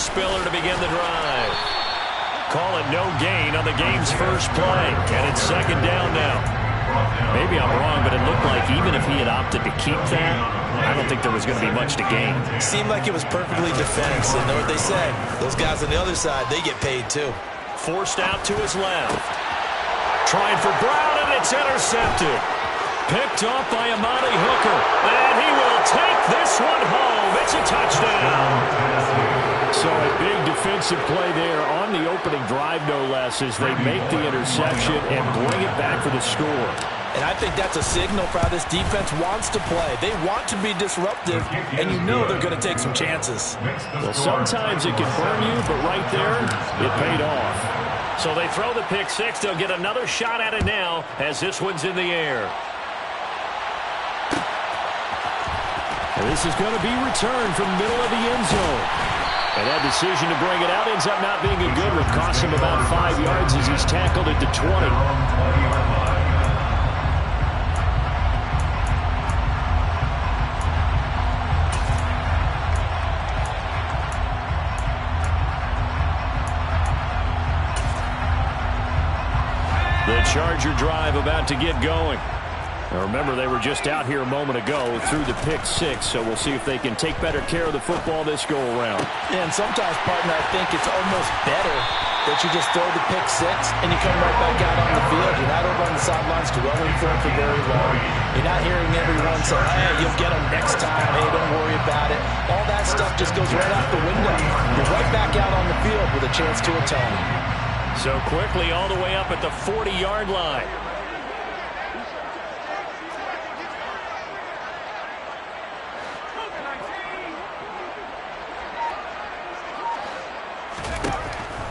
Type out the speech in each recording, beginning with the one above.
Spiller to begin the drive. Call it no gain on the game's first play. And it's second down now. Maybe I'm wrong, but it looked like even if he had opted to keep that, I don't think there was going to be much to gain. Seemed like it was perfectly defense. And know what they say? Those guys on the other side, they get paid too. Forced out to his left. Trying for Brown, and it's intercepted. Picked off by Amani Hooker. And he will take this one home. It's a touchdown. So a big defensive play there on the opening drive, no less, as they make the interception and bring it back for the score. And I think that's a signal for how this defense wants to play. They want to be disruptive, and you know they're going to take some chances. Well, sometimes it can burn you, but right there, it paid off. So they throw the pick six. They'll get another shot at it now as this one's in the air. And this is going to be returned from the middle of the end zone. And that decision to bring it out ends up not being a good one. Costs him about 5 yards as he's tackled at the 20. The Charger drive about to get going. Now remember, they were just out here a moment ago through the pick six, so we'll see if they can take better care of the football this go-around. Yeah, and sometimes, partner, I think it's almost better that you just throw the pick six and you come right back out on the field. You're not over on the sidelines dwelling for it for very long. You're not hearing everyone say, hey, you'll get them next time. Hey, don't worry about it. All that stuff just goes right out the window. You're right back out on the field with a chance to atone. So quickly all the way up at the 40-yard line.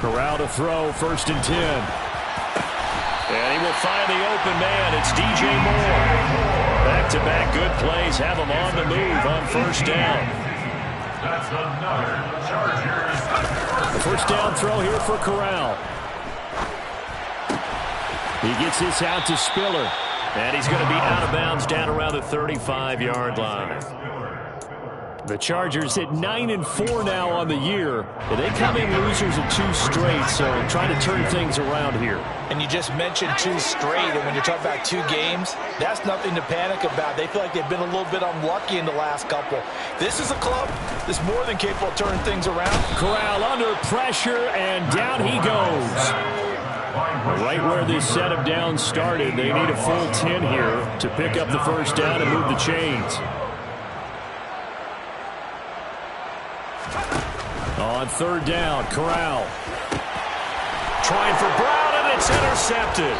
Corral to throw, 1st and 10. And he will find the open man. It's DJ Moore. Back-to-back good plays have him on the move on 1st down. That's another Chargers. The 1st down throw here for Corral. He gets this out to Spiller. And he's going to be out of bounds down around the 35-yard line. The Chargers hit 9-4 now on the year. And they come in losers of 2 straight, so trying to turn things around here. And you just mentioned 2 straight, and when you're talking about 2 games, that's nothing to panic about. They feel like they've been a little bit unlucky in the last couple. This is a club that's more than capable of turning things around. Corral under pressure, and down he goes. Right where this set of downs started, they need a full 10 here to pick up the 1st down and move the chains. On 3rd down, Corral. Trying for Brown, and it's intercepted.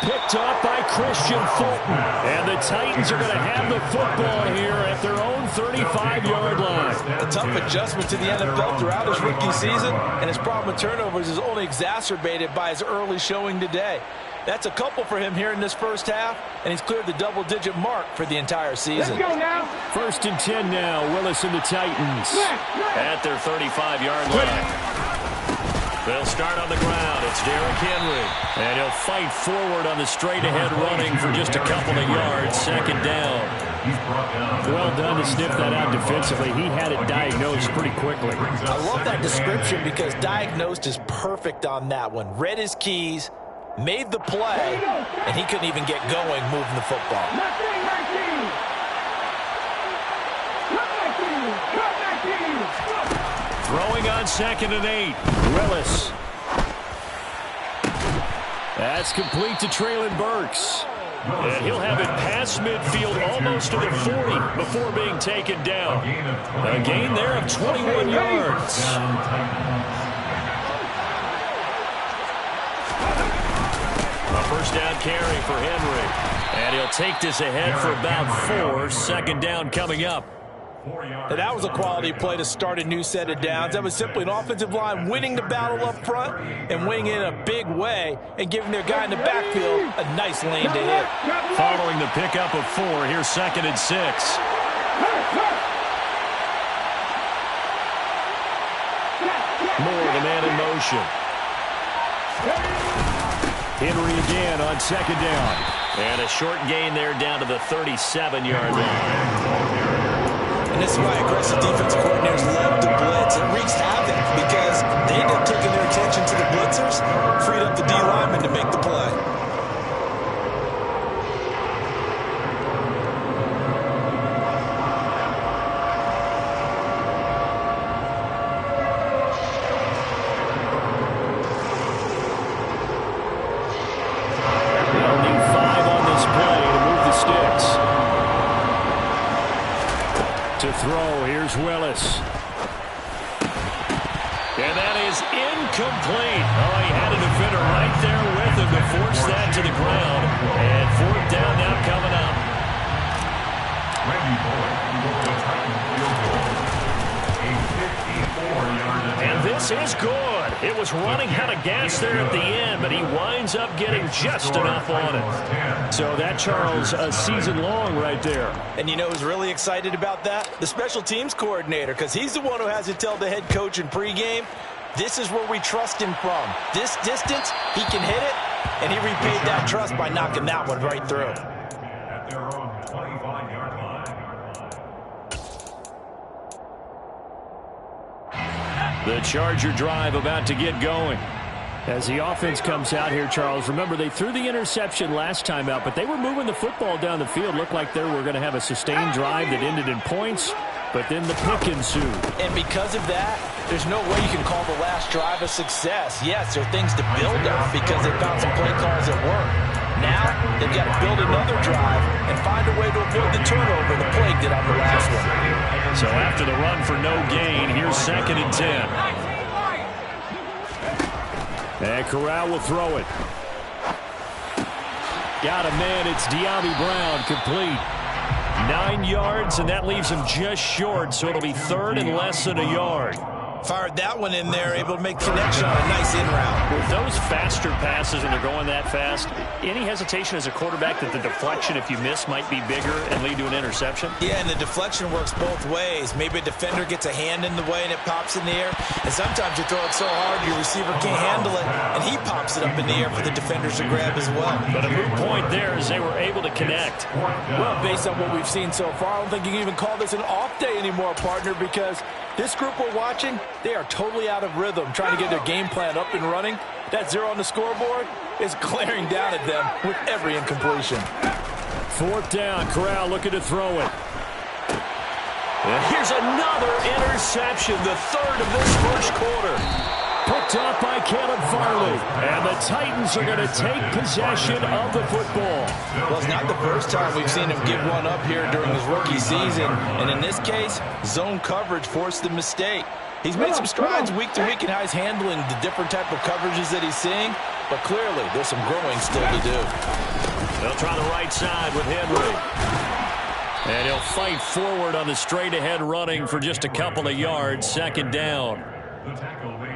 Picked off by Christian Fulton. And the Titans are going to have the football here at their own 35-yard line. A tough adjustment to the NFL throughout his rookie season, and his problem with turnovers is only exacerbated by his early showing today. That's a couple for him here in this first half, and he's cleared the double-digit mark for the entire season. Let's go now. 1st and 10 now, Willis and the Titans. At their 35-yard line. They'll start on the ground. It's Derrick Henry. And he'll fight forward on the straight-ahead running for just a couple of yards. 2nd down. Well done to sniff that out defensively. He had it diagnosed pretty quickly. I love that description because diagnosed is perfect on that one. Read his keys, made the play, and he couldn't even get going moving the football. Throwing on 2nd and 8. Willis. That's complete to Traylon Burks. And he'll have it past midfield almost to the 40 before being taken down. A gain there of 21 yards. A 1st down carry for Henry. And he'll take this ahead for about 4. 2nd down coming up. And that was a quality play to start a new set of downs. That was simply an offensive line winning the battle up front and winning it in a big way and giving their guy in the backfield a nice lane to hit. Following the pickup of 4, here's 2nd and 6. Moore, the man in motion. Henry again on 2nd down. And a short gain there down to the 37-yard line. And this is why aggressive defensive coordinators love to blitz. It wreaks havoc because they ended up taking their attention to the blitzers, freed up the D lineman to make the play. They'll need 5 on this play to move the sticks. To throw, here's Willis. And that is incomplete. Oh, he had a defender right there with him to force that to the ground. And 4th down now coming up. Randy Bullock for the Titan field goal. A 54-yard attempt. And this is good. It was running out of gas there at the end, but he winds up getting just enough on it. So that, Charles, a season long right there. And you know who's really excited about that? The special teams coordinator, because he's the one who has to tell the head coach in pregame, this is where we trust him from. This distance, he can hit it, and he repaid that trust by knocking that one right through. At their own 25-yard line. The Charger drive about to get going. As the offense comes out here, Charles, remember they threw the interception last time out, but they were moving the football down the field. Looked like they were going to have a sustained drive that ended in points, but then the pick ensued. And because of that, there's no way you can call the last drive a success. Yes, there are things to build on because they found some play calls that work. Now, they've got to build another drive and find a way to avoid the turnover the Plague did on the last one. So after the run for no gain, here's 2nd and 10. And Corral will throw it. Got a man, it's De'Ami Brown, complete. 9 yards, and that leaves him just short, so it'll be 3rd and less than a yard. Fired that one in there, able to make connection on a nice in route. With those faster passes and they're going that fast, any hesitation as a quarterback that the deflection, if you miss, might be bigger and lead to an interception? Yeah, and the deflection works both ways. Maybe a defender gets a hand in the way and it pops in the air. And sometimes you throw it so hard your receiver can't handle it, and he pops it up in the air for the defenders to grab as well. But a moot point there is they were able to connect. Well, based on what we've seen so far, I don't think you can even call this an off day anymore, partner, because this group we're watching, they are totally out of rhythm, trying to get their game plan up and running. That 0 on the scoreboard is glaring down at them with every incompletion. 4th down, Corral looking to throw it. And here's another interception, the 3rd of this first quarter. Picked up by Caleb Farley. And the Titans are going to take possession of the football. Well, it's not the first time we've seen him give one up here during his rookie season. And in this case, zone coverage forced the mistake. He's made some strides week to week in how he's handling the different type of coverages that he's seeing. But clearly, there's some growing still to do. They'll try the right side with Henry. And he'll fight forward on the straight-ahead running for just a couple of yards. 2nd down.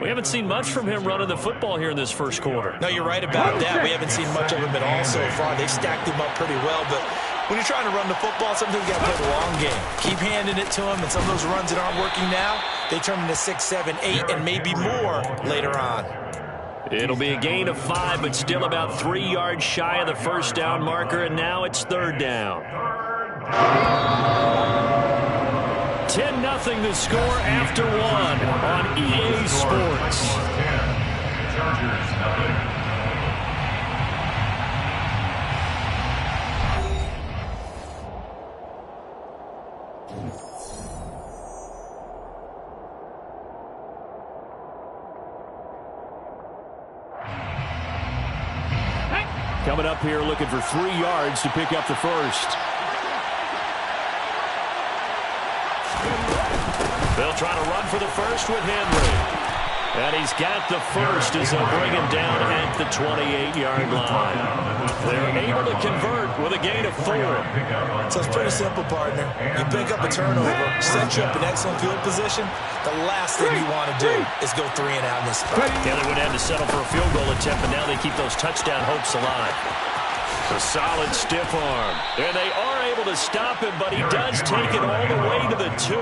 We haven't seen much from him running the football here in this first quarter. No, you're right about that. We haven't seen much of him at all so far. They stacked him up pretty well, but when you're trying to run the football, sometimes you got to play the long game. Keep handing it to him, and some of those runs that aren't working now, they turn into 6, 7, 8, and maybe more later on. It'll be a gain of 5, but still about 3 yards shy of the first down marker, and now it's 3rd down. 10-0 the score after 1 on EA Sports. Chargers, nothing. Coming up here looking for 3 yards to pick up the first. They'll try to run for the first with Henry. And he's got the first as they'll bring him down at the 28-yard line. They're able to convert with a gain of 4. So it's pretty simple, partner. You pick up a turnover, set you up in excellent field position. The last thing you want to do is go 3 and out in this spot. Yeah, they would have to settle for a field goal attempt, but now they keep those touchdown hopes alive. A solid stiff arm. And they are able to stop him, but he does take it all the way to the 2.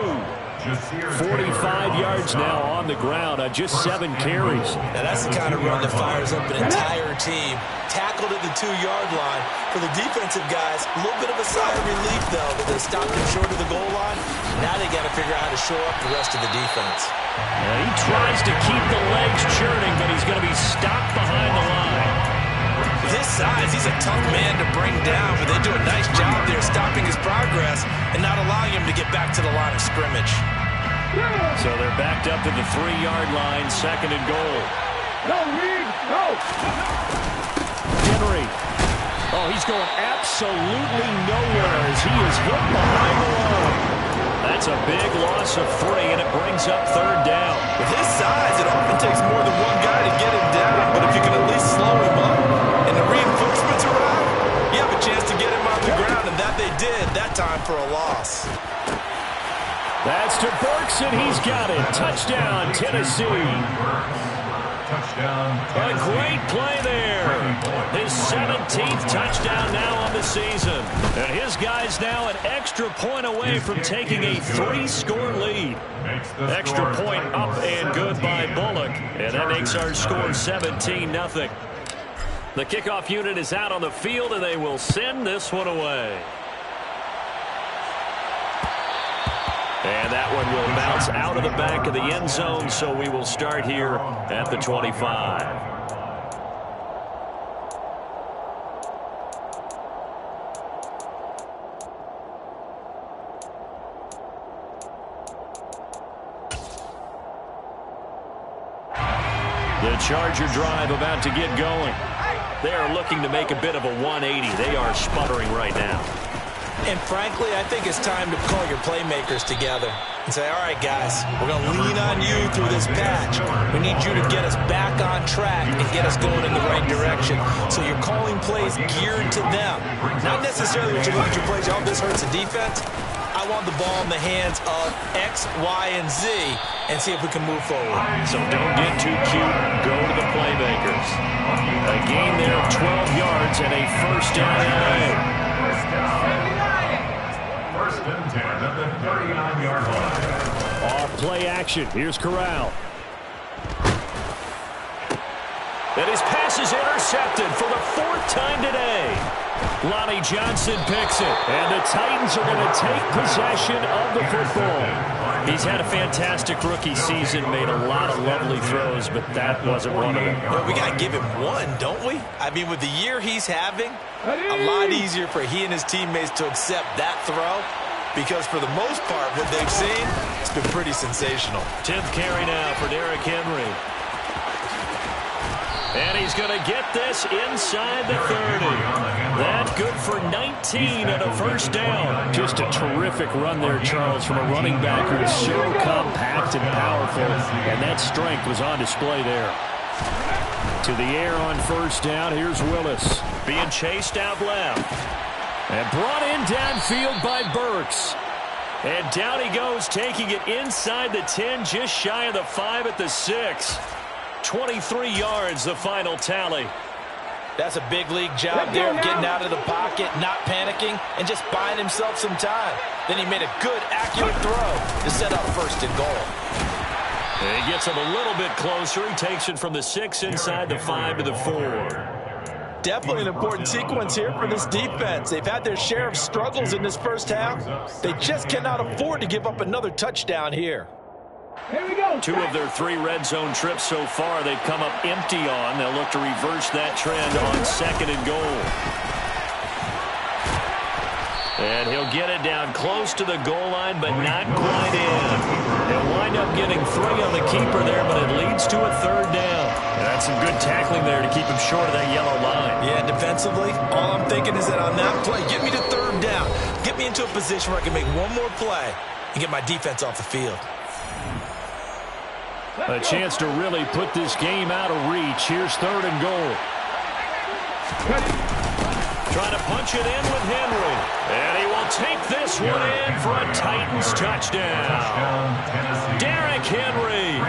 45 yards now on the ground on just 7 carries. Now that's the kind of run that fires up an entire team. Tackled at the 2-yard line. For the defensive guys, a little bit of a sigh of relief, though, that they stopped him short of the goal line. Now they got to figure out how to shore up the rest of the defense. He tries to keep the legs churning, but he's going to be stopped behind the line. With his size, he's a tough man to bring down, but they do a nice job there stopping his progress and not allowing him to get back to the line of scrimmage. So they're backed up to the 3-yard line, 2nd and goal. No, Reed, no! Henry. Oh, he's going absolutely nowhere as he is hit behind the line. That's a big loss of 3, and it brings up 3rd down. With his size, it often takes more than one guy to get him down, but if you can at least slow him up and the reinforcements around, you have a chance to get him on the ground, and that they did, that time for a loss. That's to Burks, and he's got it. Touchdown, Tennessee. A great play there. His 17th touchdown now on the season. And his guys now an extra point away from taking a 3-score lead. Extra point up and good by Bullock. And that makes our score 17-0. The kickoff unit is out on the field, and they will send this one away. And that one will bounce out of the back of the end zone, so we will start here at the 25. The Charger drive about to get going. They are looking to make a bit of a 180. They are sputtering right now. And frankly, I think it's time to call your playmakers together and say, all right, guys, we're going to lean on you through this patch. We need you to get us back on track and get us going in the right direction. So you're calling plays geared to them. Not necessarily what you look at your plays, oh, this hurts the defense. I want the ball in the hands of X, Y, and Z and see if we can move forward. So don't get too cute. Go to the playmakers. A gain there of 12 yards and a 1st down LA. First and 10 at the 39-yard line. Off play action. Here's Corral. And his pass is intercepted for the 4th time today. Lonnie Johnson picks it. And the Titans are going to take possession of the football. He's had a fantastic rookie season, made a lot of lovely throws, but that wasn't one of them. Well, we got to give him one, don't we? I mean, with the year he's having, a lot easier for he and his teammates to accept that throw because for the most part, what they've seen, it's been pretty sensational. 10th carry now for Derrick Henry. And he's going to get this inside the 30. That's good for 19 and a 1st down. Just a terrific run there, Charles, from a running back who is so compact and powerful. And that strength was on display there. To the air on 1st down. Here's Willis. Being chased out left. And brought in downfield by Burks. And down he goes, taking it inside the 10, just shy of the 5 at the 6. 23 yards, the final tally. That's a big league job there of getting out of the pocket, not panicking, and just buying himself some time. Then he made a good, accurate throw to set up 1st and goal. And he gets him a little bit closer. He takes it from the 6 inside the 5 to the 4. Definitely an important sequence here for this defense. They've had their share of struggles in this 1st half. They just cannot afford to give up another touchdown here. Here we go. 2 of their 3 red zone trips so far they've come up empty on. They'll look to reverse that trend on 2nd and goal. And he'll get it down close to the goal line, but not quite in. He'll wind up getting 3 on the keeper there, but it leads to a 3rd down. And that's some good tackling there to keep him short of that yellow line. Yeah, defensively, all I'm thinking is that on that play, get me to 3rd down. Get me into a position where I can make one more play and get my defense off the field. A chance to really put this game out of reach. Here's 3rd and goal. Trying to punch it in with Henry. And he will take this one in for a Titans touchdown. Derrick Henry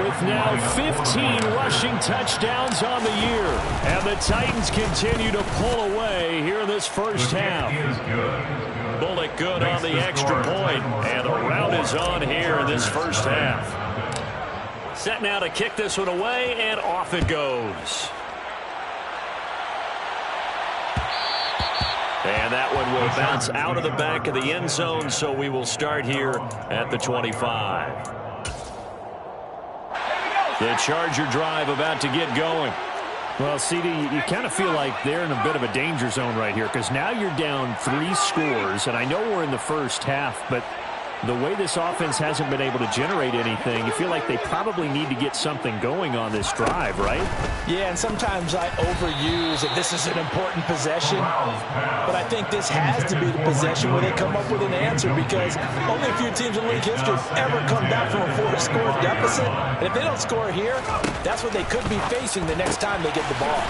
with now 15 rushing touchdowns on the year. And the Titans continue to pull away here in this first half. Bullock good on the extra point, and the rout is on here in this first half. Set now to kick this one away, and off it goes. And that one will bounce out of the back of the end zone, so we will start here at the 25. The Charger drive about to get going. Well, CD, you kind of feel like they're in a bit of a danger zone right here because now you're down 3 scores, and I know we're in the first half, but the way this offense hasn't been able to generate anything, you feel like they probably need to get something going on this drive, right? Yeah, and sometimes I overuse that this is an important possession, but I think this has to be the possession where they come up with an answer because only a few teams in league history have ever come back from a 4-score deficit, and if they don't score here, that's what they could be facing the next time they get the ball.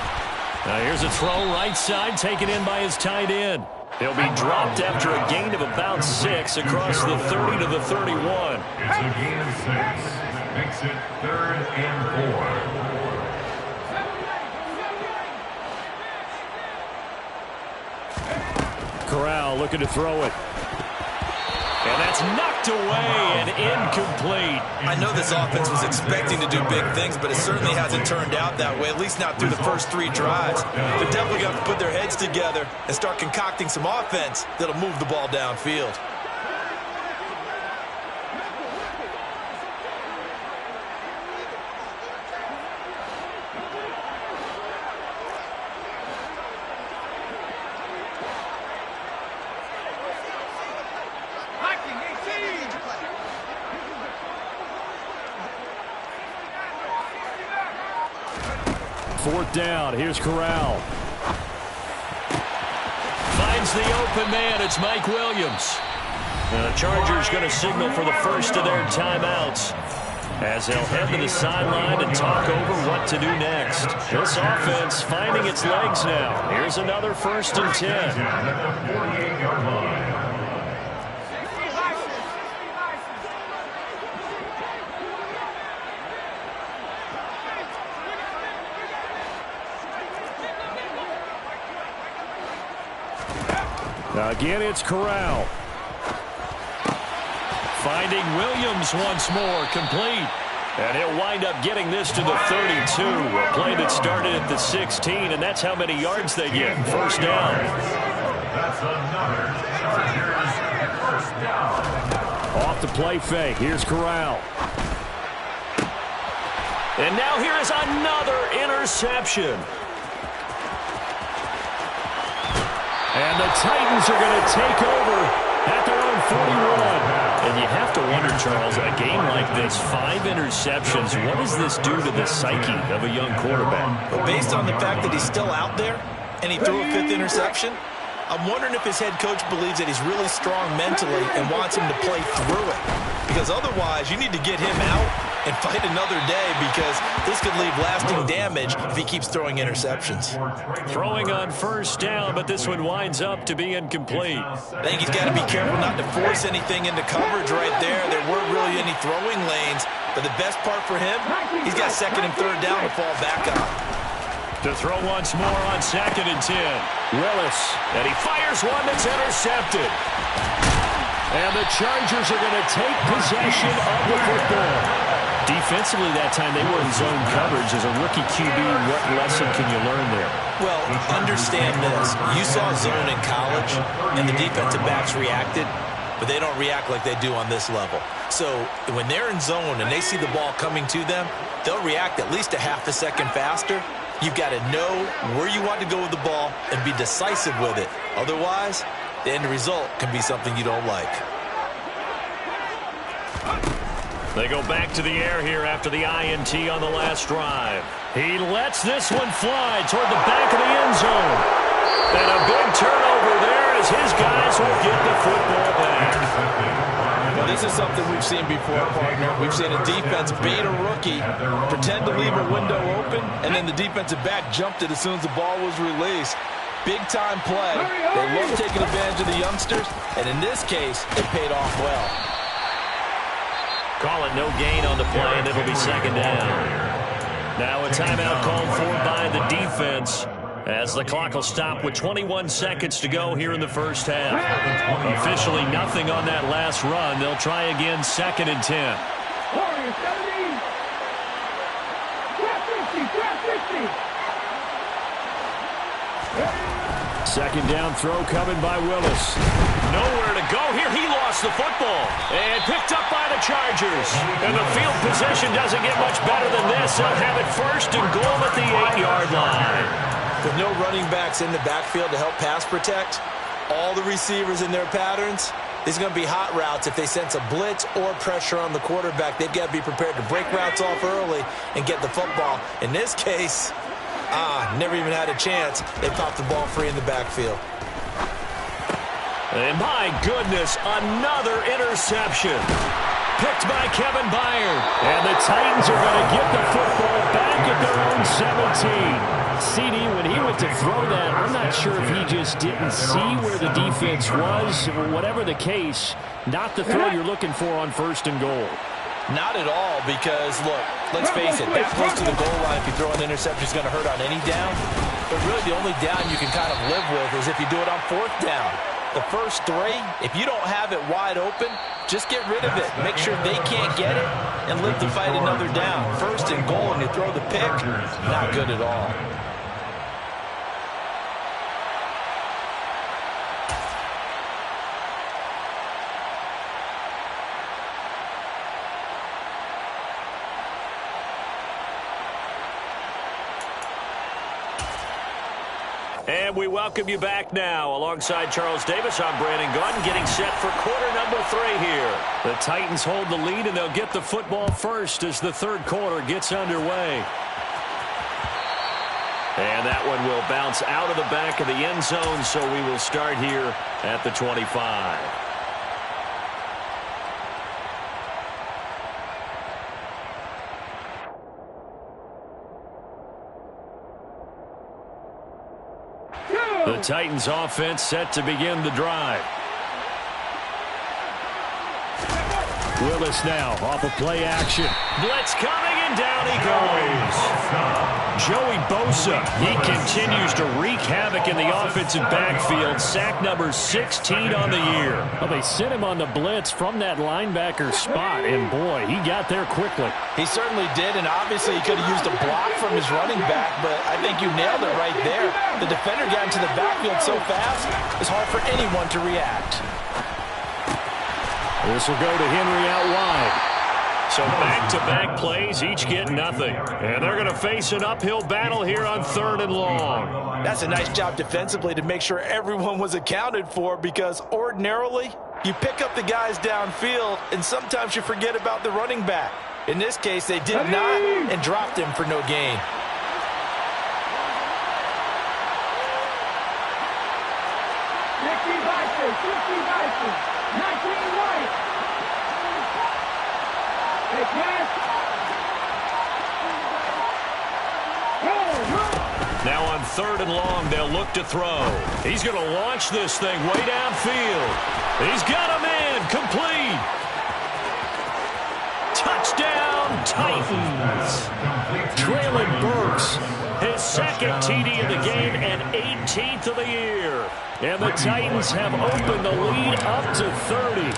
Now here's a throw right side, taken in by his tight end. He'll be dropped after a gain of about 6 across the 30 to the 31. It's a gain of 6. Makes it 3rd and 4. Corral looking to throw it. And that's knocked away and incomplete. I know this offense was expecting to do big things, but it certainly hasn't turned out that way, at least not through the first 3 drives. They're definitely going to have to put their heads together and start concocting some offense that'll move the ball downfield. Fourth down. Here's Corral. Finds the open man. It's Mike Williams. The Chargers going to signal for the first of their timeouts as they'll head to the sideline and talk over what to do next. This offense finding its legs now. Here's another 1st and 10. At the 48-yard line. Again, it's Corral. Finding Williams once more, complete. And he'll wind up getting this to the 32. A play that started at the 16, and that's how many yards they get. First down. That's another Chargers first down. Off the play fake. Here's Corral. And now here is another interception. And the Titans are going to take over at their own 41. And you have to wonder, Charles, a game like this, 5 interceptions, what does this do to the psyche of a young quarterback? But based on the fact that he's still out there and he threw a 5th interception, I'm wondering if his head coach believes that he's really strong mentally and wants him to play through it. Because otherwise, you need to get him out and fight another day because this could leave lasting damage if he keeps throwing interceptions. Throwing on first down, but this one winds up to be incomplete. I think he's got to be careful not to force anything into coverage right there. There weren't really any throwing lanes, but the best part for him, he's got 2nd and 3rd down to fall back on. To throw once more on 2nd and 10. Willis, and he fires one that's intercepted. And the Chargers are going to take possession of the football. Defensively that time, they were in zone coverage. As a rookie QB, what lesson can you learn there? Well, understand this. You saw zone in college, and the defensive backs reacted, but they don't react like they do on this level. So when they're in zone and they see the ball coming to them, they'll react at least a half a second faster. You've got to know where you want to go with the ball and be decisive with it. Otherwise, the end result can be something you don't like. They go back to the air here after the INT on the last drive. He lets this one fly toward the back of the end zone. And a big turnover there as his guys will get the football back. Well, this is something we've seen before, partner. We've seen a defense bait a rookie, pretend to leave a window open, and then the defensive back jumped it as soon as the ball was released. Big-time play. They love taking advantage of the youngsters, and in this case, it paid off well. Call it no gain on the play, and it'll be second down. Now a timeout called for by the defense, as the clock will stop with 21 seconds to go here in the first half. Officially nothing on that last run. They'll try again, 2nd and 10. Second down throw coming by Willis. Nowhere to go here. He lost the football and picked up by the Chargers. And the field position doesn't get much better than this. They'll have it 1st and goal at the 8-yard line. With no running backs in the backfield to help pass protect, all the receivers in their patterns, these are going to be hot routes. If they sense a blitz or pressure on the quarterback, they've got to be prepared to break routes off early and get the football. In this case, never even had a chance. They popped the ball free in the backfield. And my goodness, another interception. Picked by Kevin Byard. And the Titans are going to get the football back at their own 17. CD, when he went to throw that, I'm not sure if he just didn't see where the defense was. Whatever the case, not the throw you're looking for on 1st and goal. Not at all, because, look, let's face it, that close to the goal line, if you throw an interception, is going to hurt on any down. But really, the only down you can kind of live with is if you do it on 4th down. The first 3, if you don't have it wide open, just get rid of it. Make sure they can't get it and live to fight another down. 1st and goal, and you throw the pick, not good at all. And we welcome you back now. Alongside Charles Davis, I'm Brandon Gunn, getting set for quarter number 3 here. The Titans hold the lead, and they'll get the football first as the 3rd quarter gets underway. And that one will bounce out of the back of the end zone, so we will start here at the 25. The Titans offense set to begin the drive. Willis now off of play action. Blitz coming, and down he goes. Joey Bosa, he continues to wreak havoc in the offensive backfield. Sack number 16 on the year. Well, they sent him on the blitz from that linebacker spot, and boy, he got there quickly. He certainly did, and obviously he could have used a block from his running back, but I think you nailed it right there. The defender got into the backfield so fast, it's hard for anyone to react. This will go to Henry out wide. So back-to-back plays, each get nothing. And they're going to face an uphill battle here on 3rd and long. That's a nice job defensively to make sure everyone was accounted for, because ordinarily you pick up the guys downfield and sometimes you forget about the running back. In this case, they did not and dropped him for no gain. Now on 3rd and long, they'll look to throw. He's going to launch this thing way downfield. He's got him in, complete. Touchdown, Titans. Traylon Burks, his 2nd TD of the game and 18th of the year. And the Titans have opened the lead up to 30.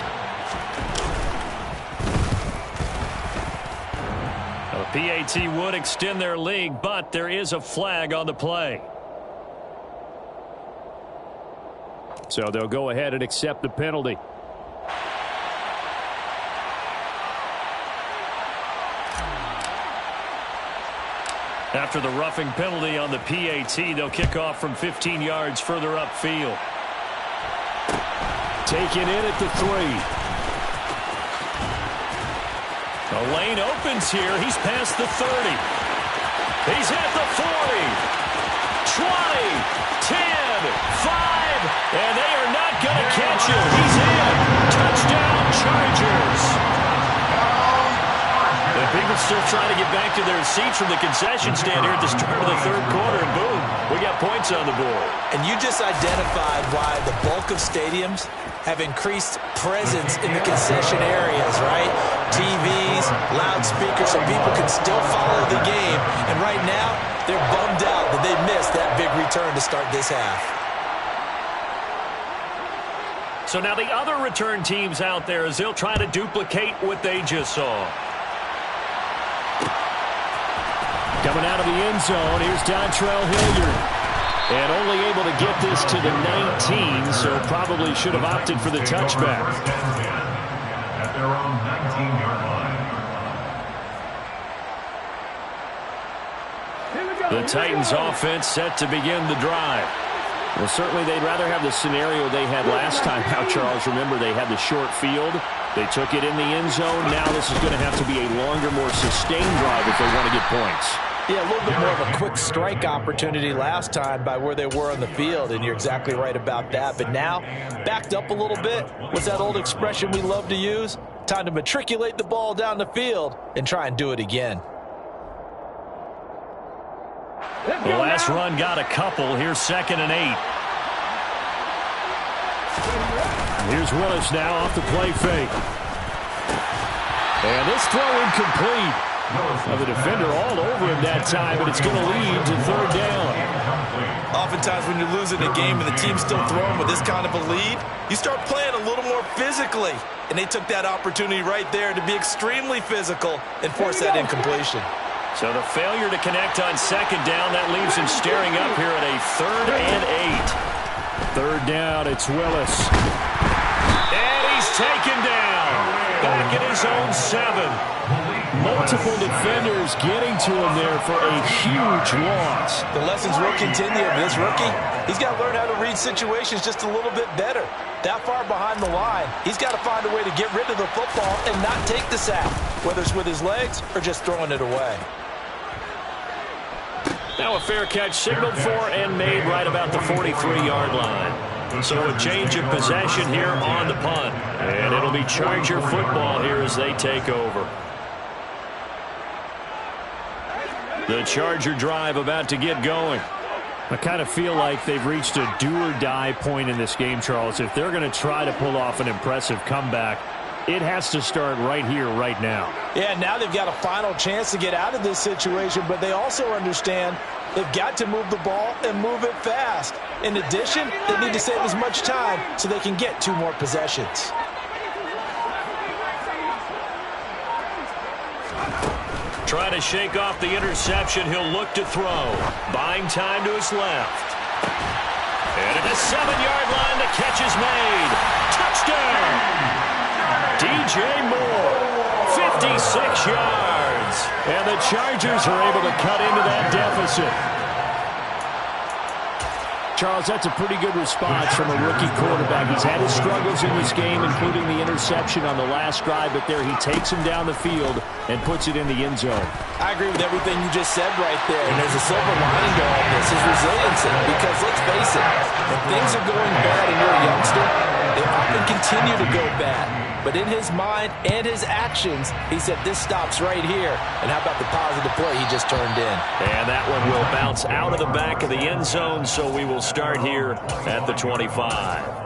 The PAT would extend their lead, but there is a flag on the play. So they'll go ahead and accept the penalty. After the roughing penalty on the PAT, they'll kick off from 15 yards further upfield. Taken in at the 3. The lane opens here. He's past the 30. He's at the 40. 20, 10, 5, and they are not going to catch him. He's in. Touchdown, Chargers. And people still trying to get back to their seats from the concession stand here at the start of the 3rd quarter. And boom, we got points points on the board. And you just identified why the bulk of stadiums have increased presence in the concession areas, right? TVs, loudspeakers, so people can still follow the game. And right now, they're bummed out that they missed that big return to start this half. So now the other return teams out there as they'll try to duplicate what they just saw. Coming out of the end zone, here's Dontrell Hilliard. And only able to get this to the 19, so probably should have opted for the touchback. At their own 19-yard line. The Titans offense set to begin the drive. Well, certainly they'd rather have the scenario they had last time out, Charles. Remember, they had the short field. They took it in the end zone. Now this is going to have to be a longer, more sustained drive if they want to get points. Yeah, a little bit more of a quick strike opportunity last time by where they were on the field, and you're exactly right about that. But now, backed up a little bit. What's that old expression we love to use? Time to matriculate the ball down the field and try and do it again. The last run got a couple. Here's 2nd and 8. Here's Willis now off the play fake. And this throw incomplete. Well, the defender all over him that time, but it's going to lead to 3rd down. Oftentimes when you're losing a game and the team's still throwing with this kind of a lead, you start playing a little more physically. And they took that opportunity right there to be extremely physical and force that incompletion. So the failure to connect on 2nd down, that leaves him staring up here at a 3rd and 8. 3rd down, it's Willis. And he's taken down. Back at his own 7. Multiple defenders getting to him there for a huge loss. The lessons will continue. This rookie, he's got to learn how to read situations just a little bit better. That far behind the line, he's got to find a way to get rid of the football and not take the sack, whether it's with his legs or just throwing it away. Now a fair catch signaled for and made right about the 43-yard line. So a change of possession here on the punt. And it'll be Charger football here as they take over. The Charger drive about to get going. I kind of feel like they've reached a do-or-die point in this game, Charles. If they're going to try to pull off an impressive comeback, it has to start right here, right now. Yeah, now they've got a final chance to get out of this situation, but they also understand they've got to move the ball and move it fast. In addition, they need to save as much time so they can get 2 more possessions. Trying to shake off the interception. He'll look to throw. Buying time to his left. And at the 7-yard line, the catch is made. Touchdown! DJ Moore, 56 yards. And the Chargers are able to cut into that deficit. Charles, that's a pretty good response from a rookie quarterback. He's had his struggles in this game, including the interception on the last drive, but there he takes him down the field and puts it in the end zone. I agree with everything you just said right there, and there's a silver lining to all this, his resiliency, because let's face it, when things are going bad and you're a youngster, they often continue to go bad. But in his mind and his actions, he said, this stops right here. And how about the positive play he just turned in? And that one will bounce out of the back of the end zone, so we will start here at the 25.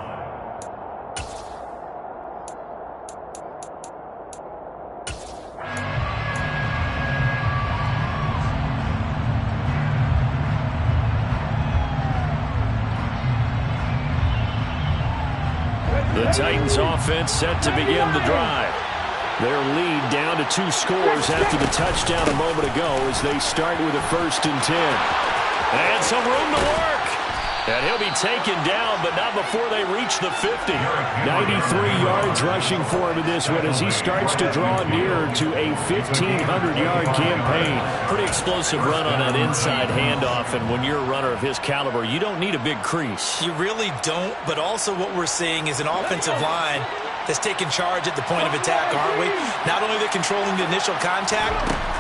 The Titans offense set to begin the drive. Their lead down to 2 scores after the touchdown a moment ago as they start with a 1st and 10. And some room to work. And he'll be taken down, but not before they reach the 50. 93 yards rushing for him in this one as he starts to draw nearer to a 1,500-yard campaign. Pretty explosive run on that inside handoff, and when you're a runner of his caliber, you don't need a big crease. You really don't, but also what we're seeing is an offensive line that's taking charge at the point of attack, aren't we? Not only are they controlling the initial contact,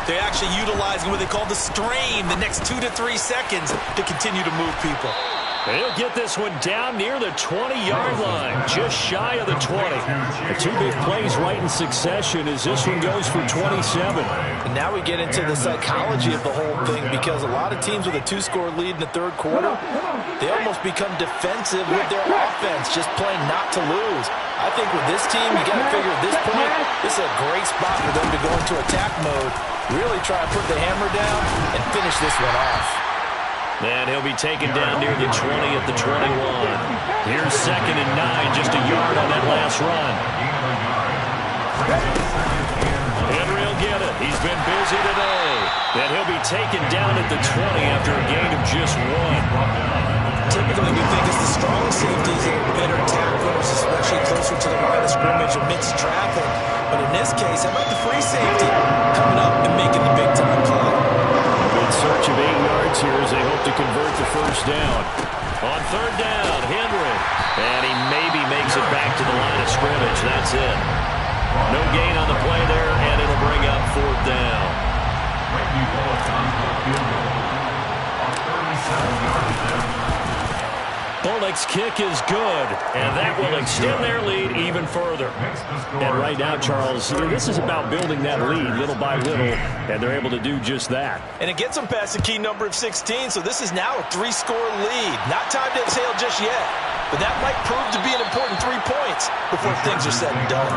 they're actually utilizing what they call the strain, the next 2 to 3 seconds, to continue to move people. He'll get this one down near the 20-yard line, just shy of the 20. The two big plays right in succession as this one goes for 27. And now we get into the psychology of the whole thing, because a lot of teams with a two-score lead in the third quarter, they almost become defensive with their offense, just playing not to lose. I think with this team, you got to figure at this point, this is a great spot for them to go into attack mode, really try to put the hammer down and finish this one off. And he'll be taken down near the 20 at the 21. Here's 2nd and 9, just a yard on that last run. Henry will get it. He's been busy today. And he'll be taken down at the 20 after a gain of just 1. Typically, we think it's the strong safeties that are better tacklers, especially closer to the line of scrimmage amidst traffic. But in this case, how about the free safety coming up and making the big-time play? In search of 8 yards here as they hope to convert the first down. On 3rd down, Henry. And he maybe makes it back to the line of scrimmage. That's it. No gain on the play there, and it'll bring up 4th down. Bullock's kick is good, and that will extend their lead even further. And right now, Charles, this is about building that lead little by little, and they're able to do just that. And it gets them past the key number of 16, so this is now a 3-score lead. Not time to exhale just yet, but that might prove to be an important 3 points before things are said and done.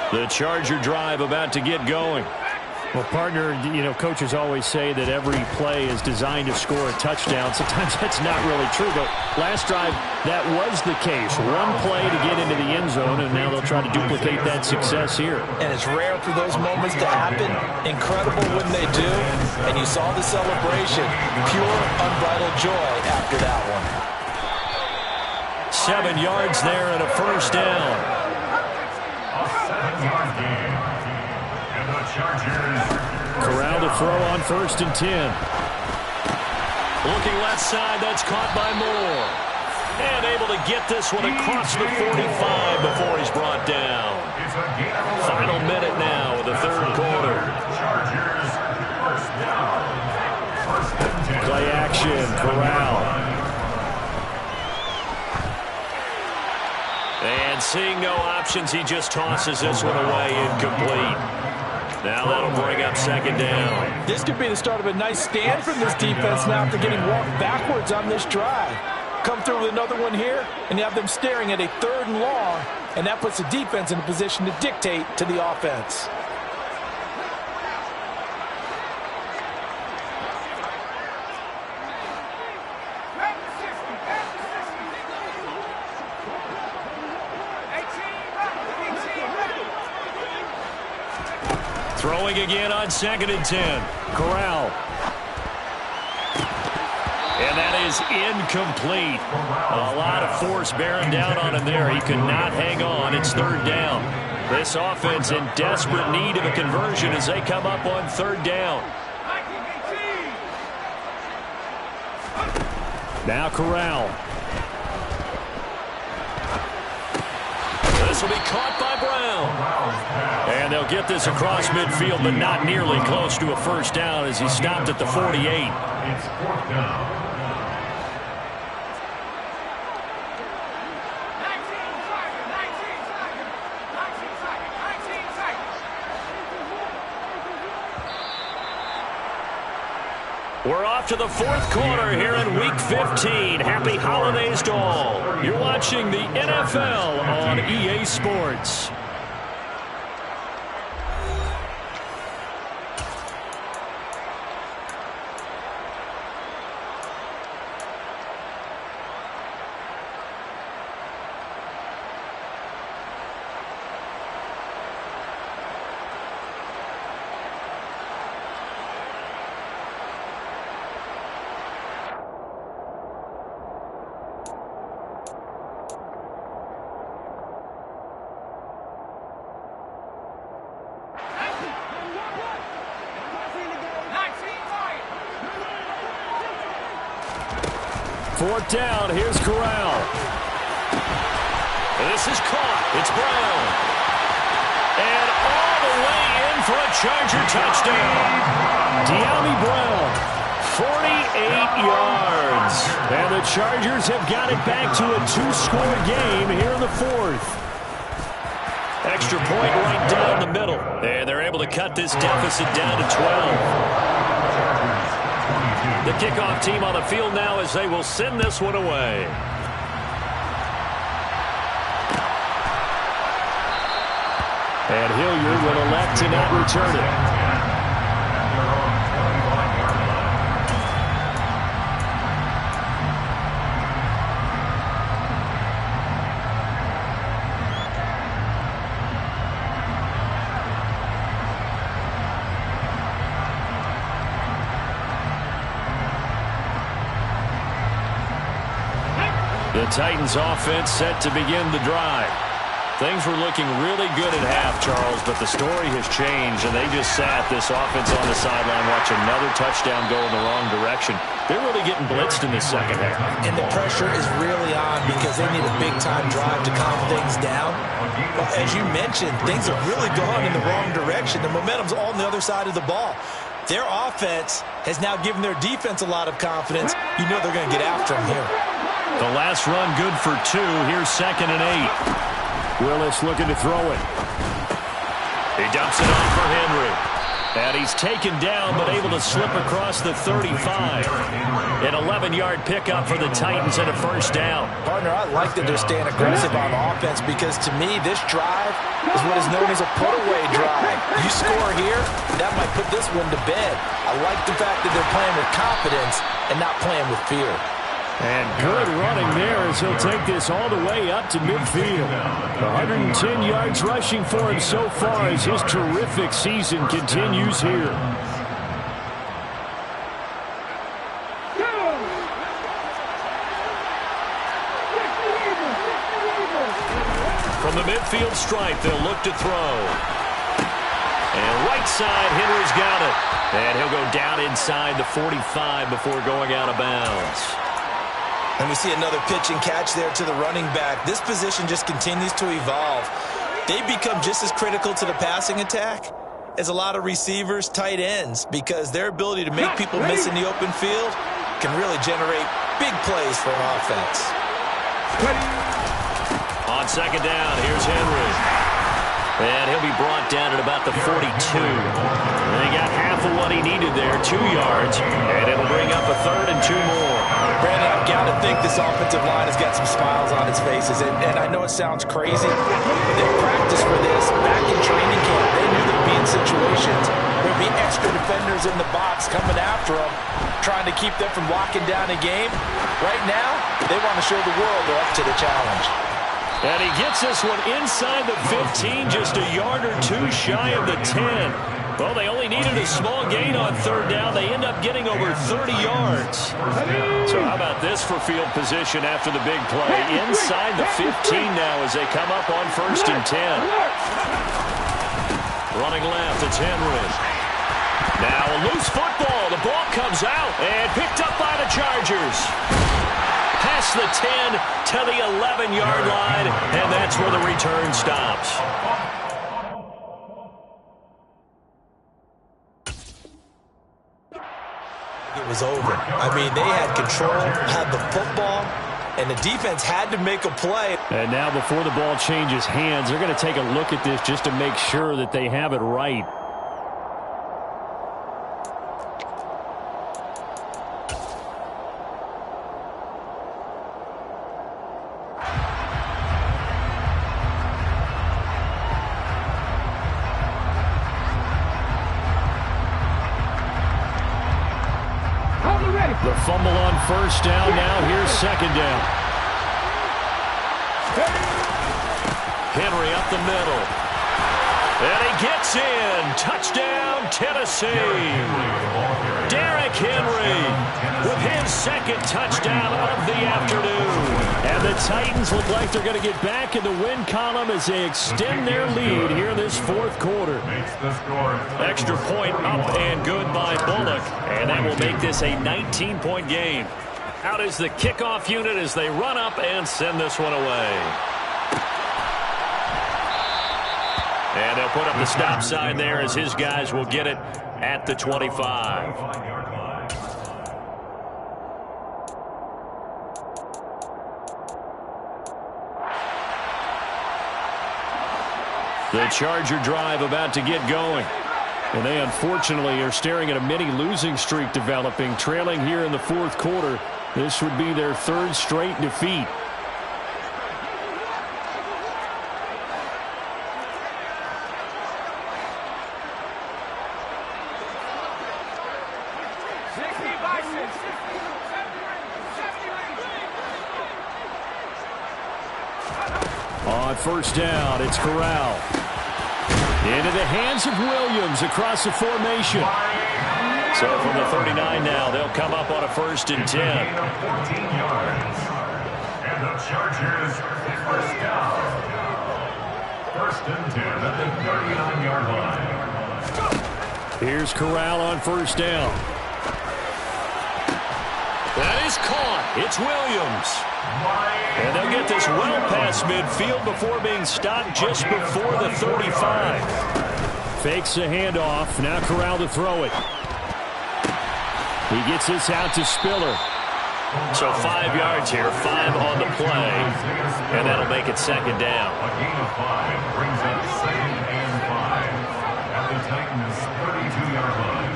The Charger drive about to get going. Well, partner, coaches always say that every play is designed to score a touchdown. Sometimes that's not really true, but last drive, that was the case. One play to get into the end zone, and now they'll try to duplicate that success here. And it's rare for those moments to happen. Incredible when they do. And you saw the celebration. Pure, unbridled joy after that one. 7 yards there and a first down. Corral to throw on 1st and 10. Looking left side, that's caught by Moore. And able to get this one across the 45 before he's brought down. Final minute now of the third quarter. Play action, Corral. And seeing no options, he just tosses this one away incomplete. Now that'll bring up 2nd down. This could be the start of a nice stand from this defense now after getting walked backwards on this drive. Come through with another one here, and you have them staring at a 3rd and long, and that puts the defense in a position to dictate to the offense. Throwing again on 2nd and 10. Corral. And that is incomplete. A lot of force bearing down on him there. He could not hang on. It's 3rd down. This offense in desperate need of a conversion as they come up on 3rd down. Now Corral. This will be caught by Brown. And they'll get this across midfield, but not nearly close to a first down as he stopped at the 48. It's 4th down. We're off to the 4th quarter here in Week 15. Happy holidays to all. You're watching the NFL on EA Sports. 4th down. Here's Corral. This is caught. It's Brown. And all the way in for a Charger touchdown. De'Ami Brown, 48 yards. And the Chargers have got it back to a 2-score game here in the 4th. Extra point right down the middle. And they're able to cut this deficit down to 12. The kickoff team on the field now as they will send this one away. And Hilliard will elect to not return it. The Titans offense set to begin the drive. Things were looking really good at half, Charles, but the story has changed, and they just sat this offense on the sideline, watch another touchdown go in the wrong direction. They're really getting blitzed in the second half. And the pressure is really on because they need a big-time drive to calm things down. But as you mentioned, things have really gone in the wrong direction. The momentum's all on the other side of the ball. Their offense has now given their defense a lot of confidence. You know they're going to get after them here. The last run good for 2. Here's 2nd and 8. Willis looking to throw it. He dumps it off for Henry. And he's taken down but able to slip across the 35. An 11-yard pickup for the Titans and a 1st down. Partner, I like that they're staying aggressive on offense because to me this drive is what is known as a put-away drive. You score here, that might put this one to bed. I like the fact that they're playing with confidence and not playing with fear. And good running there as he'll take this all the way up to midfield. 110 yards rushing for him so far as his terrific season continues here. From the midfield stripe, they'll look to throw. And right side, Henry's got it. And he'll go down inside the 45 before going out of bounds. And we see another pitch and catch there to the running back. This position just continues to evolve. They become just as critical to the passing attack as a lot of receivers, tight ends, because their ability to make people miss in the open field can really generate big plays for an offense. On 2nd down, here's Henry. And he'll be brought down at about the 42. And he got half of what he needed there, 2 yards. And it'll bring up a 3rd and 2 more. Brandon, I've got to think this offensive line has got some smiles on its faces. And I know it sounds crazy, but they practiced for this back in training camp. They knew there'd be in situations where there'd be extra defenders in the box coming after them, trying to keep them from locking down a game. Right now, they want to show the world they're up to the challenge. And he gets this one inside the 15, just a yard or 2 shy of the 10. Well, they only needed a small gain on 3rd down. They end up getting over 30 yards. So how about this for field position after the big play? Inside the 15 now as they come up on 1st and 10. Running left, it's Henry. Now a loose football. The ball comes out and picked up by the Chargers. Past the 10 to the 11-yard line, and that's where the return stops. It was over. I mean, they had control, had the football, and the defense had to make a play. And now before the ball changes hands, they're going to take a look at this just to make sure that they have it right. The fumble on 1st down. Now here's 2nd down. Henry up the middle. And he gets in. Touchdown, Tennessee. Derrick Henry with his 2nd touchdown of the afternoon. And the Titans look like they're going to get back in the win column as they extend their lead here in this 4th quarter. Extra point up and good by Bullock. And that will make this a 19-point game. out is the kickoff unit as they run up and send this one away. And they'll put up the stop sign there as his guys will get it at the 25. The Charger drive about to get going. And they unfortunately are staring at a mini losing streak developing, trailing here in the fourth quarter. This would be their third straight defeat. On first down, it's Corral. Into the hands of Williams across the formation. So from the 39 now, they'll come up on a 1st and 10. 14 yards. And the Chargers first down. 1st and 10 at the 39-yard line. Here's Corral on first down. That is caught. It's Williams. And they'll get this well past midfield before being stopped just before the 35. Fakes the handoff. Now Corral to throw it. He gets this out to Spiller. So 5 yards here, 5 on the play. And that'll make it 2nd down. A gain of 5 brings up 2nd and 5 at the Titans' 32-yard line.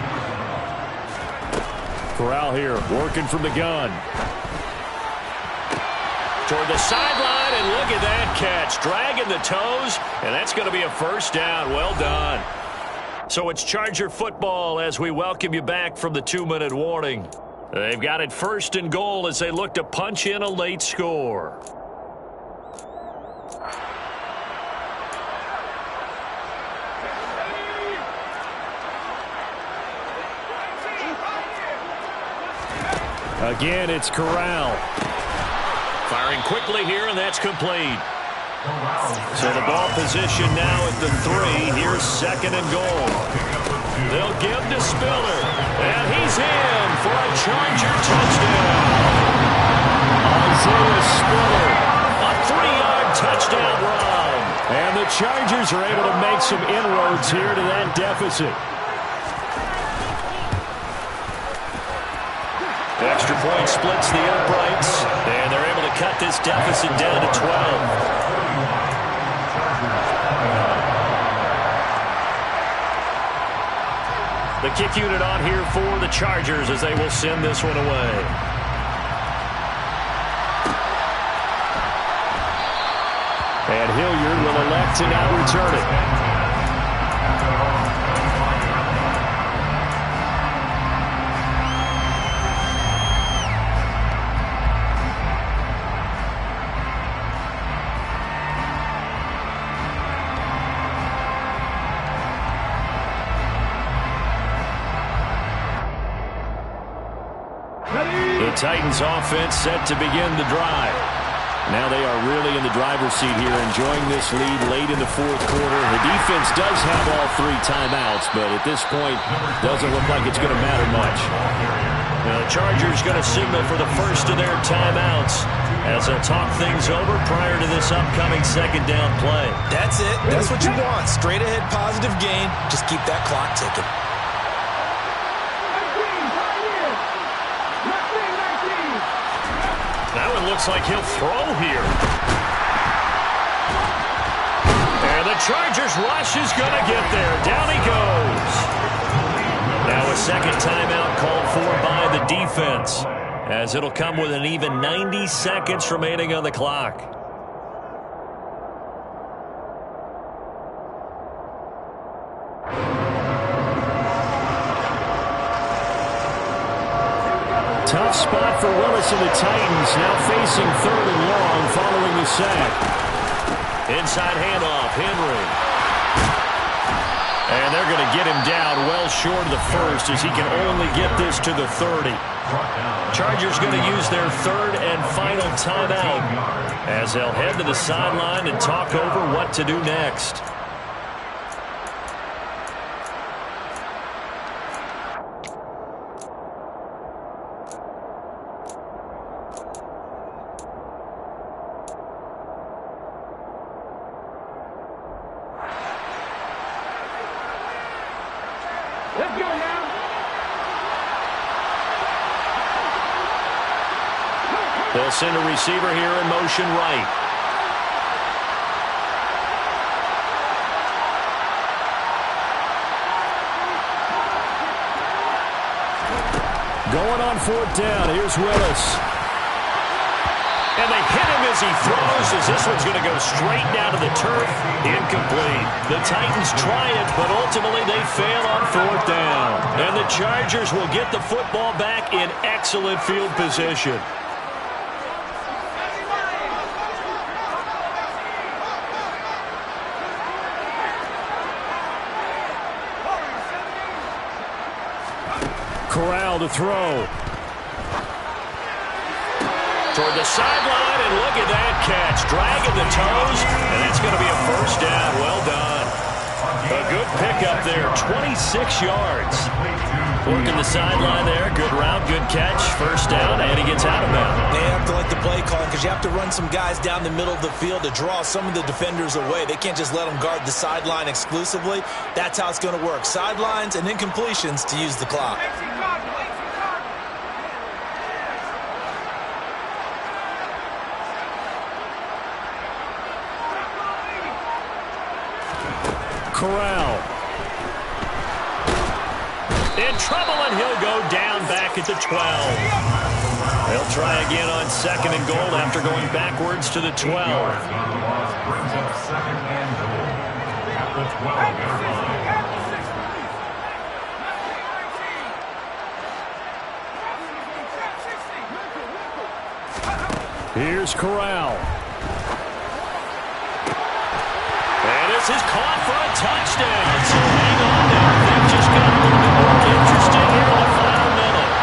Corral here, working from the gun. Toward the sideline, and look at that catch. Dragging the toes, and that's going to be a 1st down. Well done. So it's Charger football as we welcome you back from the 2-minute warning. They've got it 1st and goal as they look to punch in a late score. Again, it's Corral. Firing quickly here, and that's complete. So the ball position now at the 3. Here's 2nd and goal. They'll give to Spiller. And he's in for a Charger touchdown. Isaiah Spiller. A 3-yard touchdown run. And the Chargers are able to make some inroads here to that deficit. Extra point splits the uprights, and they're able to cut this deficit down to 12. The kick unit on here for the Chargers as they will send this one away. And Hilliard will elect to now return it. The Titans offense set to begin the drive. Now they are really in the driver's seat here, enjoying this lead late in the fourth quarter. The defense does have all 3 timeouts, but at this point, doesn't look like it's going to matter much. Now the Chargers going to signal for the first of their timeouts as they'll talk things over prior to this upcoming 2nd down play. That's it. That's what you want. Straight ahead positive gain. Just keep that clock ticking. Now it looks like he'll throw here. And the Chargers rush is going to get there. Down he goes. Now a 2nd timeout called for by the defense, as it'll come with an even 90 seconds remaining on the clock. Tough spot for Willis and the Titans, now facing 3rd and long following the sack. Inside handoff, Henry. And they're going to get him down well short of the 1st as he can only get this to the 30. Chargers going to use their 3rd and final timeout as they'll head to the sideline and talk over what to do next. They'll send a receiver here in motion right. Going on 4th down. Here's Willis. And they hit him as he throws, as this one's going to go straight down to the turf. Incomplete. The Titans try it, but ultimately they fail on 4th down. And the Chargers will get the football back in excellent field position. Corral to throw. Toward the sideline, and look at that catch. Dragging the toes, and that's going to be a 1st down. Well done. A good pickup there, 26 yards. Working the sideline there. Good route, good catch. 1st down, and he gets out of bounds. They have to like the play call because you have to run some guys down the middle of the field to draw some of the defenders away. They can't just let them guard the sideline exclusively. That's how it's going to work. Sidelines and incompletions to use the clock. Corral. In trouble, and he'll go down back at the 12. They'll try again on 2nd and goal after going backwards to the 12. Brings up 2nd and goal at the 12-yard line. Here's Corral. And this is caught for a touchdown. So hang on there. Things just got a little bit more interesting here in the final minute.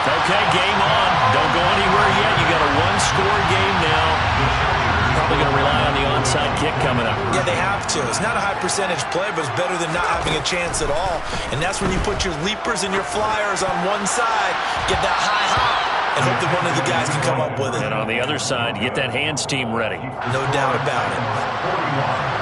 Okay, game on. Don't go anywhere yet. You got a 1-score game now. Probably going to rely on the onside kick coming up. Yeah, they have to. It's not a high percentage play, but it's better than not having a chance at all. And that's when you put your leapers and your flyers on one side, get that high hop, and hope that one of the guys can come up with it. And on the other side, get that hands team ready. No doubt about it. 41.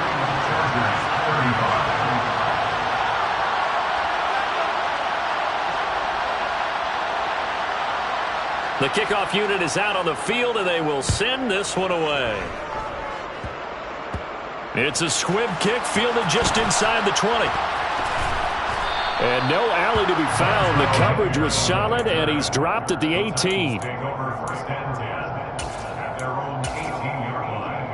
The kickoff unit is out on the field, and they will send this one away. It's a squib kick fielded just inside the 20. And no alley to be found. The coverage was solid, and he's dropped at the 18. Take over 1st and 10 at their own 18-yard line.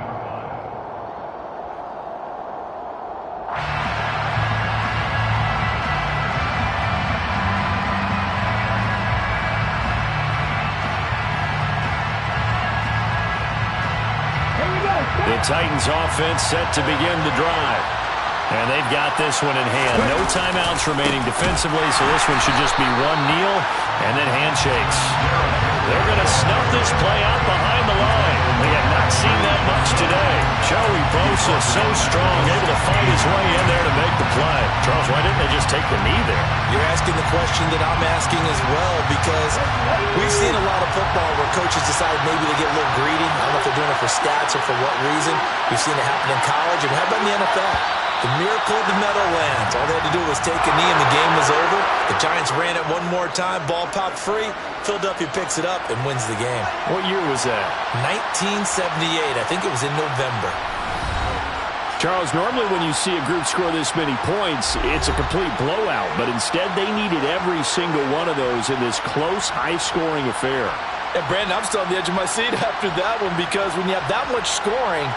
The Titans offense set to begin the drive. And they've got this one in hand. No timeouts remaining defensively, so this one should just be one kneel and then handshakes. They're going to snuff this play out behind the line. They have not seen that much today. Joey Bosa so strong, able to fight his way in there to make the play. Charles, why didn't they just take the knee there? You're asking the question that I'm asking as well, because we've seen a lot of football where coaches decide maybe to get a little greedy. I don't know if they're doing it for stats or for what reason. We've seen it happen in college, and how about in the NFL? The miracle of the Meadowlands. All they had to do was take a knee and the game was over. The Giants ran it one more time. Ball popped free. Philadelphia picks it up and wins the game. What year was that? 1978. I think it was in November. Charles, normally when you see a group score this many points, it's a complete blowout. But instead, they needed every single one of those in this close, high-scoring affair. And Brandon, I'm still on the edge of my seat after that one, because when you have that much scoring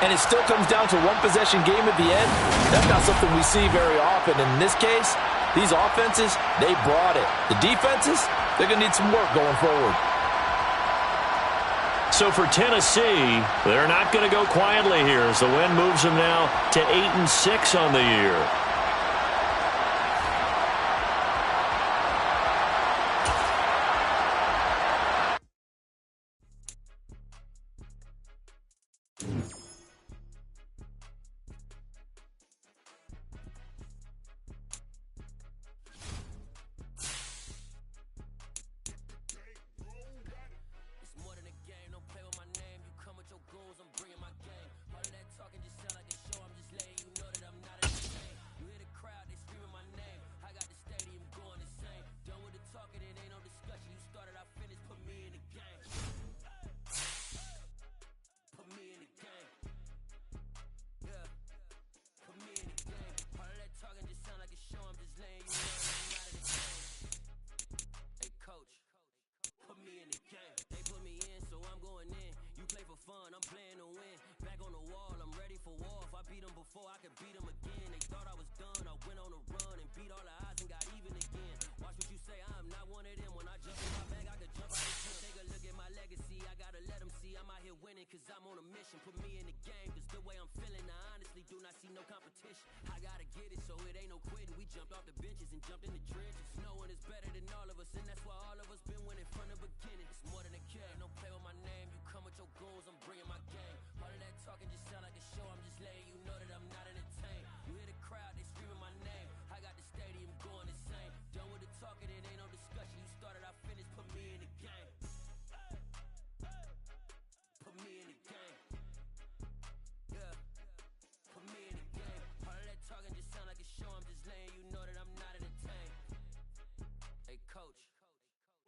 and it still comes down to one possession game at the end, that's not something we see very often. And in this case, these offenses, they brought it. The defenses, they're going to need some work going forward. So for Tennessee, they're not going to go quietly here as the win moves them now to 8-6 on the year. could beat them again. They thought I was done, I went on a run and beat all the odds and got even again. Watch what you say, I'm not one of them. When I jump in my bag, I could jump out the gym. Take a look at my legacy, I gotta let them see I'm out here winning, cause I'm on a mission. Put me in the game, cause the way I'm feeling, I honestly do not see no competition. I gotta get it, so it ain't no quitting. We jumped off the benches and jumped in the trenches. No one is better than all of us, and that's why all of us been winning from the beginning. It's more than a game, don't play with my name. You come with your goons, I'm bringing my game. All of that talking just sound like a show, I'm just letting you know that I'm not entertained. You hear the crowd, they screaming my name. I got the stadium going insane. Done with the talking, it ain't no discussion. You started, I finished, put me in the game. Put me in the game. Yeah. Put me in the game. All of that talking just sound like a show, I'm just letting you know that I'm not entertained. Hey coach,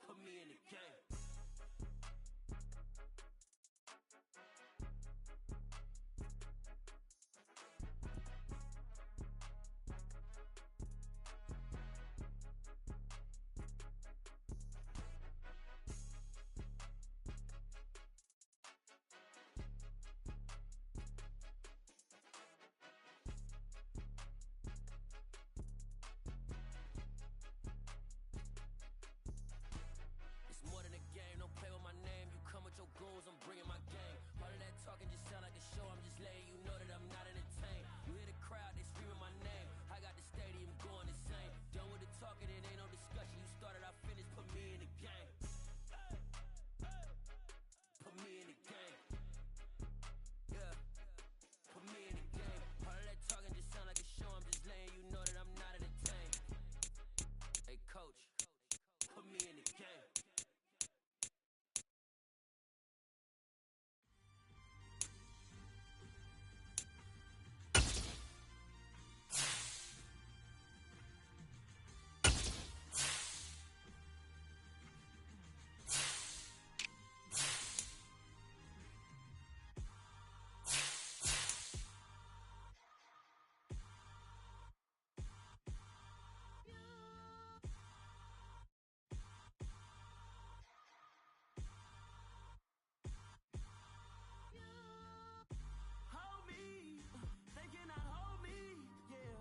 put me in the game. More than a game, don't play with my name. You come with your goons, I'm bringing my game. All of that talking just sound like a show, I'm just letting you know that I'm not entertained. You hear the crowd, they screaming my name. I got the stadium going insane. Done with the talking, it ain't no discussion. You started, I finished, put me in the game. Put me in the game. Yeah. Put me in the game. All of that talking just sound like a show, I'm just letting you know that I'm not entertained. Hey coach, put me in the game. Hold me, they cannot hold me, yeah.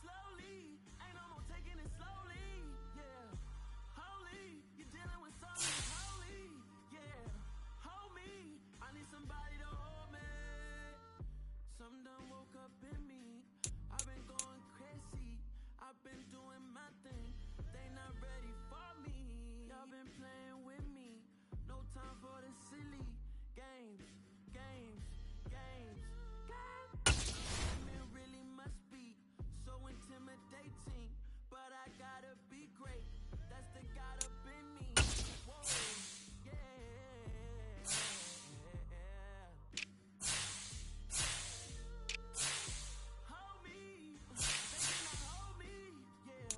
Slowly, ain't no more taking it slowly, yeah. Holy, you're dealing with something that's holy, yeah. Hold me, I need somebody to hold me. Something done woke up in me. I've been going crazy. I've been doing my thing. They not ready for me. Y'all been playing with me. No time for the silly games, games, games, games. Women really must be so intimidating, but I gotta be great. That's the God up in me. Whoa, yeah. Hold me, they cannot hold me, yeah.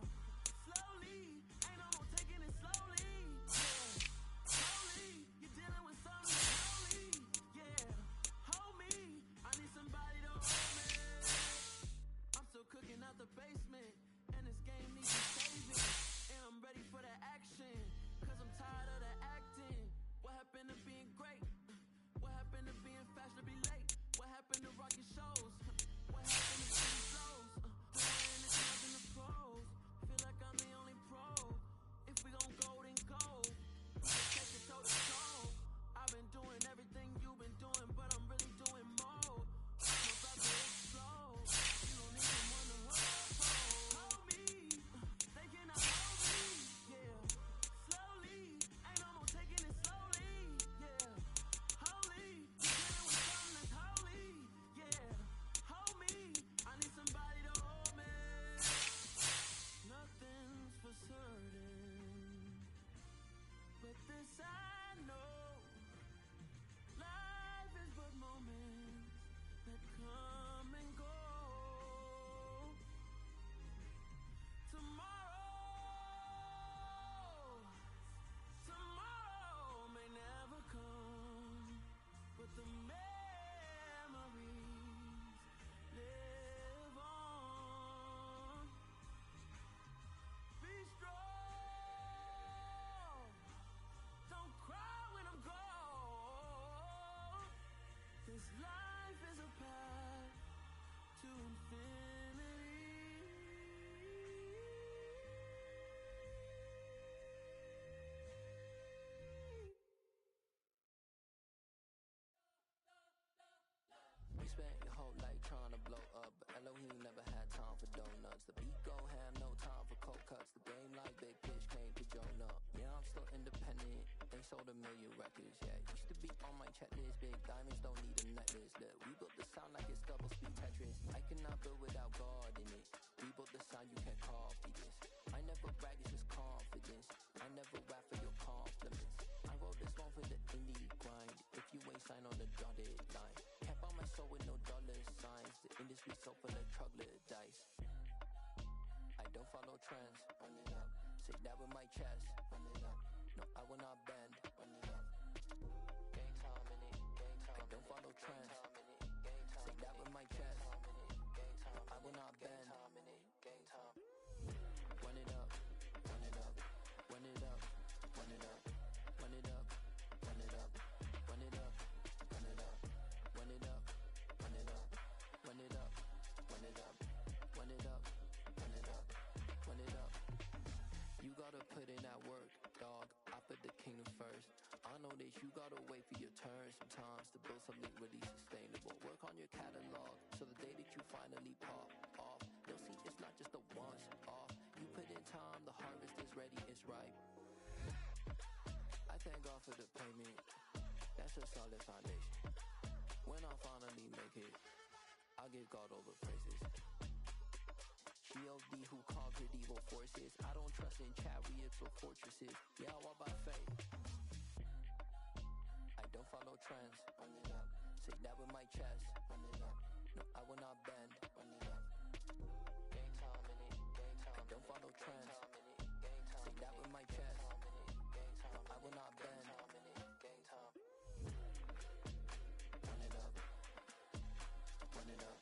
Slowly, ain't no more taking it slowly, yeah. Holy, you're dealing with something that's holy, yeah. Hold me, I need somebody to hold me. I'm still cooking out the basement, and this game needs some saving. And I'm ready for the action, cause I'm tired of the acting. What happened to being great? What happened to being fashionably late? What happened to rocking shows? What happened to being flows? Doing anything in the pros. Feel like I'm the only pro. If we gon' go, then go. We can take it toe to toe. I've been doing everything you've been doing, but I'm really doing more. I'm about to explode. You don't need someone to hold me. They cannot hold me, yeah. Slowly, ain't no more taking it slowly, yeah. Holy, you're dealing with something that's holy, yeah. once the beat go ham, no time for cold cuts. The game like big pitch came to join up. Yeah, I'm still independent. They sold 1 million records. Yeah, used to be on my checklist. Big diamonds don't need a necklace. Look, we built the sound like it's double speed Tetris. I cannot build without God in it. We built the sound, you can't copy this. I never brag, it's just confidence. I never rap for your compliments. I wrote this one for the indie grind. If you ain't signed on the dotted line, can't buy my soul with no dollar signs. The industry so full of troglodytes. I don't follow trends. Run it up. Say that with my chest. Run it up. No, I will not bend. Run it up. Gang time in it. Gang time. I don't follow trends. Say that with my chest. No, I will not bend. Gang time. Run it up. Run it up. Run it up. Run it up. Run it up. Run it up. Run it up. Run it up. Run it up. Run it up. Run it up. Run it up. Run it up. Run it up. Run it up. You gotta put in that work, dog. I put the kingdom first. I know that you gotta wait for your turn sometimes to build something really sustainable. Work on your catalog so the day that you finally pop off, they'll see it's not just a once off. You put in time, the harvest is ready, it's ripe. I thank God for the payment. That's a solid foundation. When I finally make it, I'll give God all the praises. G.O.D. who conquered evil forces. I don't trust in chariots or fortresses. Yeah, I walk by faith. I don't follow trends. Run it up. Say that with my chest. Run it up. No, I will not bend. Run it up. Gang time in it. Gang time. I don't follow trends. Say that with my chest. No, I will not bend. Gang time. Run it up. Run it up.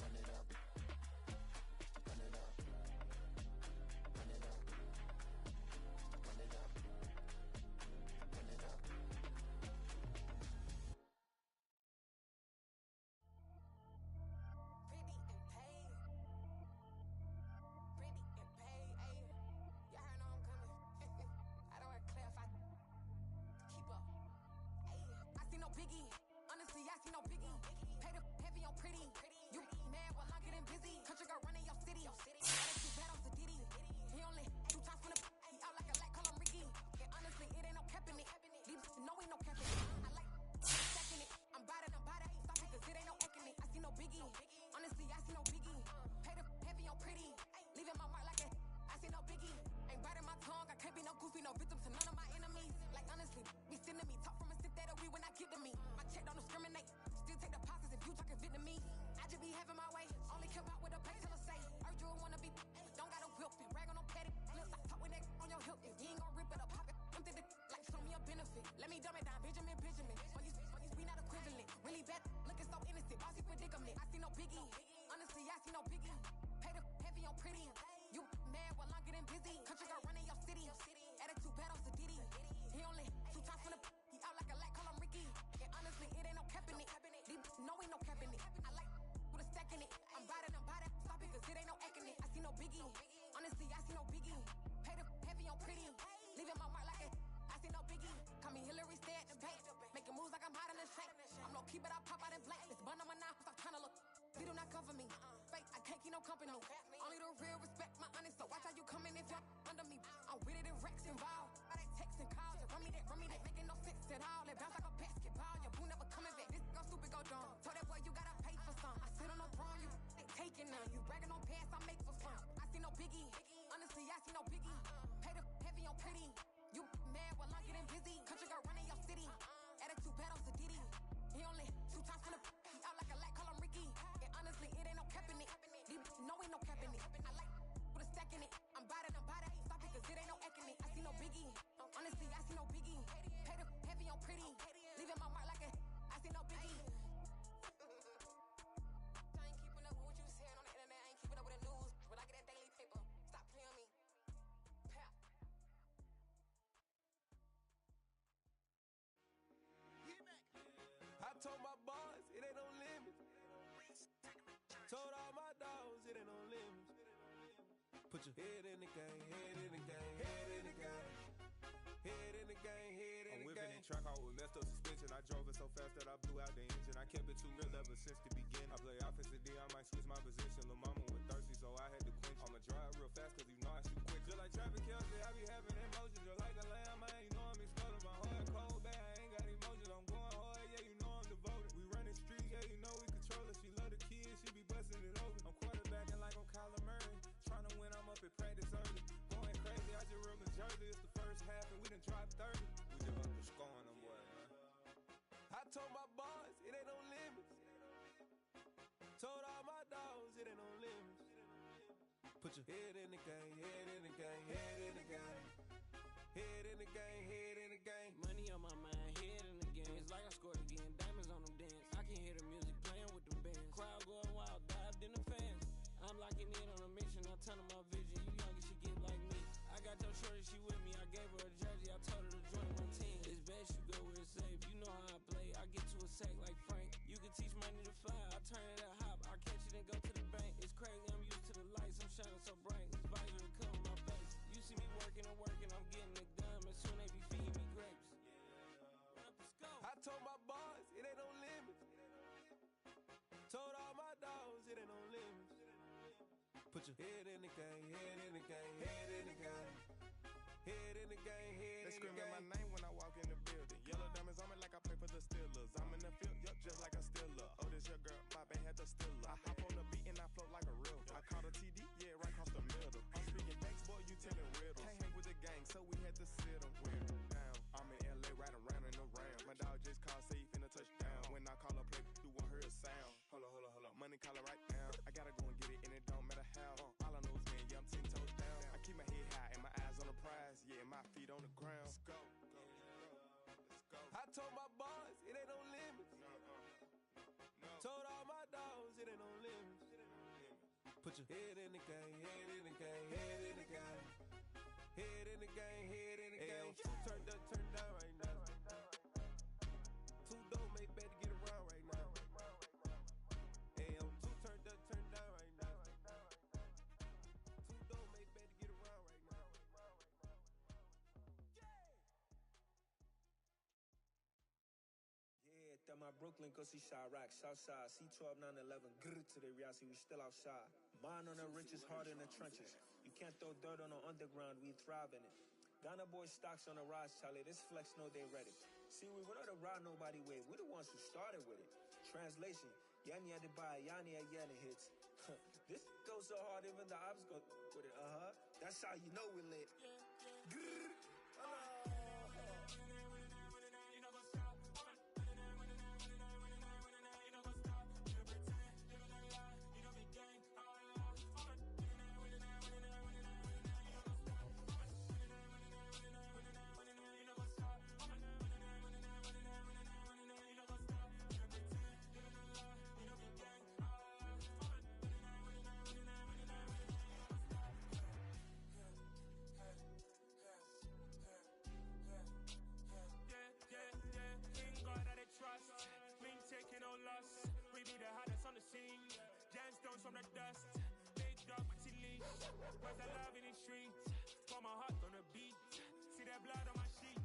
Run it up. Run it up. Run it up. Run it up. Run it up. Pretty and paid. Pretty and paid, ayy. Y'all heard know I'm coming. I don't wear clear if I keep up. Ayy, I see no biggie. Honestly, I see no biggie. Pay the heavy on pretty. You mad while I'm getting busy. Country girl running your city. Attitude bad off the ditty. He only 2 times from the he out like a light, call him Ricky. And honestly, it ain't no cap in it. These no ain't no cap in it. I like stacking it. I'm bad it. Stop it, cause it ain't no acting it. I see no biggie. Honestly, I see no biggie. Pay the heavy on pretty. Leaving my mark like it. I see no biggie. Ain't biting my tongue. I can't be no goofy, no victim to none of my enemies. Like honestly, be sending me talk from a sip that we when I get to me. My check don't discriminate. Still take deposits if you talking Vietnamese. I just be having my way. Only come out with a pay till I say. Urge you wanna be. Don't got a whip and brag on no petty. Flips, I talk with that on your hip. If you ain't gon' rip it up, pop it. Empty the like show me a benefit. Let me dumb it down, Benjamin. We not equivalent. Really bad, looking so innocent. Bossy predicament. I see no biggie. Honestly, I see no biggie. Pay the heavy on pretty. You mad while I'm getting busy. Country girl running your city. Attitude bad off the ditty. He only 2 times from the he out like a light, call him Ricky. And honestly, it ain't no cap in it. These no ain't no cap in it. I like with a stack in it. I'm bad it. Stop it, cause it ain't no acting it. I see no biggie. Honestly, I see no biggie. Pay the heavy on pretty. Leaving my mark like it. I see no biggie. Call me Hillary, stay at the bank. Making moves like I'm hot in the shank. I'm low key, but I pop out in blank. This bun on my knife, stop trying to look. They do not cover me. Fake, I can't keep no company. Only the real respect my honest. So watch how you coming if you're under me. I'm with it and Rex involved. All that text and calls. And run me that. Making no sense at all. They bounce like a basketball. Your boo never coming back. This go stupid, go dumb. Told that boy you gotta pay for some. I sit on no throne, you ain't taking none. You bragging on past, I make for fun. I see no biggie. Honestly, I see no biggie. Pay the heavy on pretty. You mad while I'm getting busy. Country girl running your city. Attitude bad off the ditty. He only 2 times from the he out like a light, call him Ricky. And honestly, it ain't no cap in it. These no ain't no cap in it. I like with a stack in it. I'm bad it. Stop it, cause it ain't no acting it. I see no biggie. Honestly, I see no biggie. Pay the heavy on pretty. Leaving my mark like it. I see no biggie. I ain't keeping up with what you saying on the internet. I ain't keeping up with the news. But I get that daily paper. Stop playing me. Pap. I told my boys it ain't no limits. Told all my dogs it ain't no limits. Put your head in the game, head in the game, head in the game. Head in the game, head in the game. I'm whipping that track out with messed up suspension. I drove it so fast that I blew out the engine. I kept it too real ever since the beginning. I play offensive D, I might switch my position. Lil' mama with 30 so I had to quench. I'ma drive real fast cause you know I shoot quick. Just like traffic Kelsey, I be having emotions. Just like a lamb, man, you know I'm exploding. My heart cold, bad, I ain't got emotions. I'm going hard, yeah, you know I'm devoted. We running streets, yeah, you know we control it. She love the kids, she be busting it over. I'm quarterbacking like I'm Kyler Murray. Trying to win, I'm up at practice early. Going crazy, I just real the jersey. It's the first half and we done dropped 30. We just up to scoring them, boy, man. I told my boys, it ain't no limits. Told all my dogs, it ain't no limits. Put your head in the game, head in the game, head in the game. Head in the game, head in the game. Money on my mind, head in the game. It's like I scored again, diamonds on them dance. I can hear the music playing with them bands. Crowd going wild, dived in the fans. I'm locking in on a mission, I tell them my vision. You young and she get like me. I got your shorty, she with me. I gave her a jersey, I told her to join my team. It's best you go where it's safe. You know how I play. I get to a sack like Frank. You can teach money to fly. I turn it a hop. I catch it and go to the bank. It's crazy, I'm used to the lights. I'm shining so bright. This visor to cover my face. You see me working and working. I'm getting it done. And soon they be feeding me grapes. Run up the scope. I told my boys, it ain't no limits. Told all my dogs, it ain't no limits. Put your head in the game, head in the game, head in the game. Head in the game, head They in the screaming my game. name when I walk in the building. Yellow diamonds on me like I play for the Steelers. I'm in the field, yup, just like a Steeler. Oh, this your girl, my band had the Steeler. I hop on the beat and I float like a real. I caught a TD, yeah, right across the middle. I'm speaking facts, boy, you telling riddles. Can't hang with the gang, so we had to sit them down. I'm in LA, riding round and around. My dog just called, say he finna touchdown. When I call a play, you won't hear a sound. Hold up, money caller right now. I gotta go and get it, and it don't matter how. All I know is, man, yeah, I'm 10 toes down. I keep my head high and my eyes on the prize. Yeah, my feet on the ground. Let's go. I told my boys, it ain't no limits. Told all my dogs, it ain't no limits. Put your head in the game, head in the game, head in the game. Head in the game, head in the game. Turned up, turned down right now. Two dope make better get around right now. AM2 turned up, turned down right now. Two dope make better get around right now. Yeah, that my Brooklyn, go see Chirac, Southside, C12, 911, grr to the reality, we still outside. Mine on the riches, hard in the trenches. You can't throw dirt on the underground, we thrive in it. Ghana boy stocks on the rise, Charlie, this flex know they ready. See, we were not a ride nobody wave, we the ones who started with it. Translation, Yani had to buy, Yani had Yanni hits. This goes so hard, even the ops go with it, That's how you know we lit. Grr. Gemstones from the dust, big dog pretty leash. Where's the love in the streets? Pour my heart on the beat. See that blood on my sheets.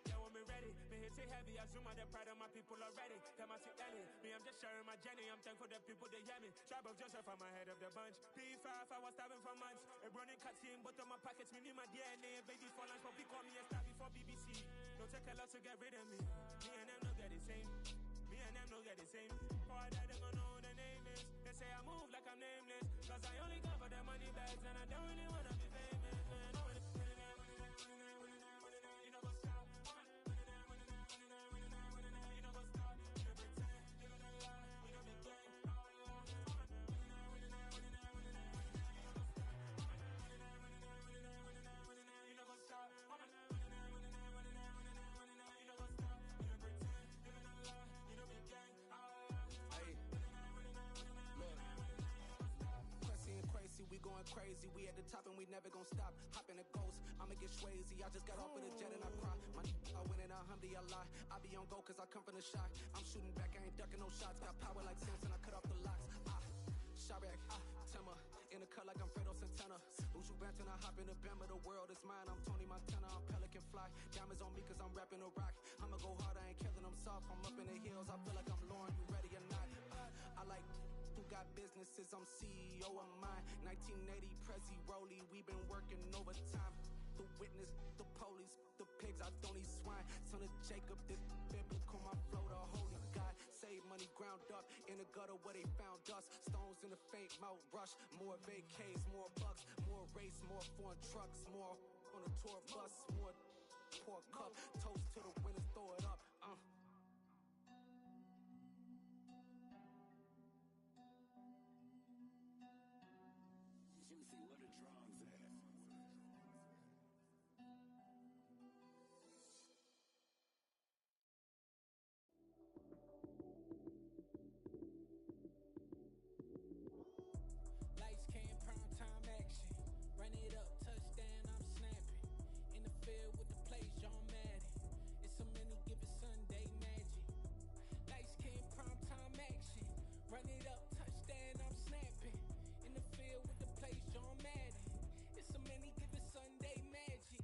Yeah, when we ready, me hit it heavy. I zoom out the pride of my people already. Them I see Ellie, me I'm just sharing my journey. I'm thankful the people they hear me. Tribe of Joseph, I'm ahead of the bunch. P5, I was starving for months. A running cut seeing but on my pockets, me need my DNA. Baby for lunch, but we call me a star before BBC. Don't take a lot to get rid of me. Me and them no get the same. Me and them no get the same. For I die, them gonna know the name is. They say I move like I'm nameless. Cause I only come for the money bags and I don't really wanna be famous, man. You know what's up? You know what's up? You know pretend, you know the lie, you know the gang. You know what's up? We going crazy, we at the top and we never gonna stop. Hop in a ghost, I'ma get swayzy. I just got off with a jet and I cry. I win in a Humvee, I lie. I be on go cause I come from the shot. I'm shooting back, I ain't ducking no shots. Got power like Samson, I cut off the locks. Chirac, Timmer, in the cut like I'm Fredo Santana. Uju Banton, I hop in the Bama, the world is mine. I'm Tony Montana, I'm Pelican Fly. Diamonds on me cause I'm rapping a rock. I'ma go hard, I ain't killing them soft. I'm up in the hills, I feel like I'm Lauren, you ready or not? I like got businesses, I'm CEO of mine. 1980 Prezi Rolly, we been working overtime. The witness, the police, the pigs, I don't eat swine. Son of Jacob, this biblical, my flow, the holy God. Save money ground up in the gutter where they found us. Stones in the faint mouth rush. More vacays, more bucks, more race, more foreign trucks, more on a tour bus, more pour cup. Toast to the winners, throw it up. Juicy, where the drums at? Lights came, prime time action. Run it up, touchdown, I'm snapping. In the field with the plays, John Madden. It's a many given Sunday magic. Lights came, prime time action. Run it up, touchdown, I'm snapping. In the field with the plays, John Madden. It's a many given Sunday magic.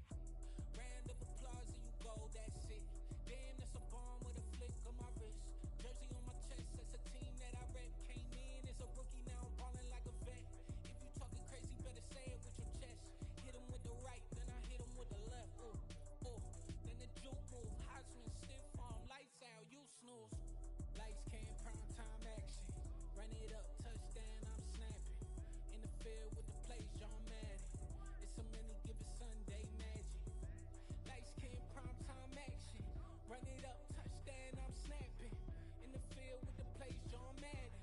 Round of applause and you go, that's it. Damn, that's a bomb with a flick on my wrist. Jersey on my chest, that's a team that I rep. Came in as a rookie, now I'm ballin' like a vet. If you talking crazy, better say it with your chest. Hit him with the right, then I hit him with the left. Ooh, ooh. Then the juke move, Heisman, stiff arm, lights out, you snooze. Lights came, prime time action. Run it up, touchdown, I'm snapping. In the field with the plays, John Madden. It's a many given Sunday magic. Lights came, prime time action. Run it up, touchdown, I'm snapping. In the field with the plays, John Madden.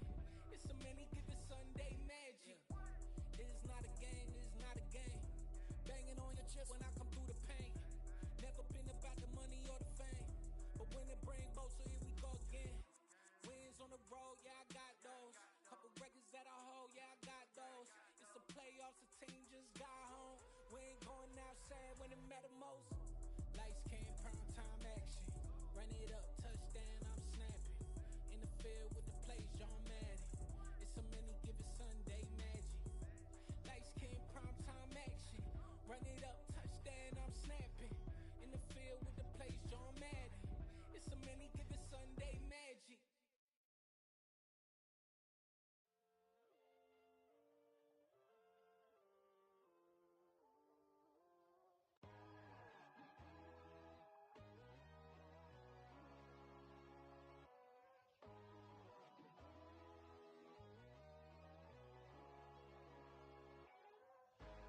It's a many given Sunday magic. This is not a game, this is not a game. Banging on your chest when I come through the pain. Never been about the money or the fame. But when it bring both, so here we go again. Wins on the road, yeah, I got those. Couple records that I hold, yeah, I got those. It's the playoffs, the team just got home. We ain't going outside when it matter most. Lights came, prime time action. Run it up, touchdown, I'm snapping. In the field with the plays, John Madden. It's a many given Sunday magic. Lights came, prime time action. Run it up, touchdown, I'm snapping. In the field with the plays, John Madden. It's a many given Sunday magic.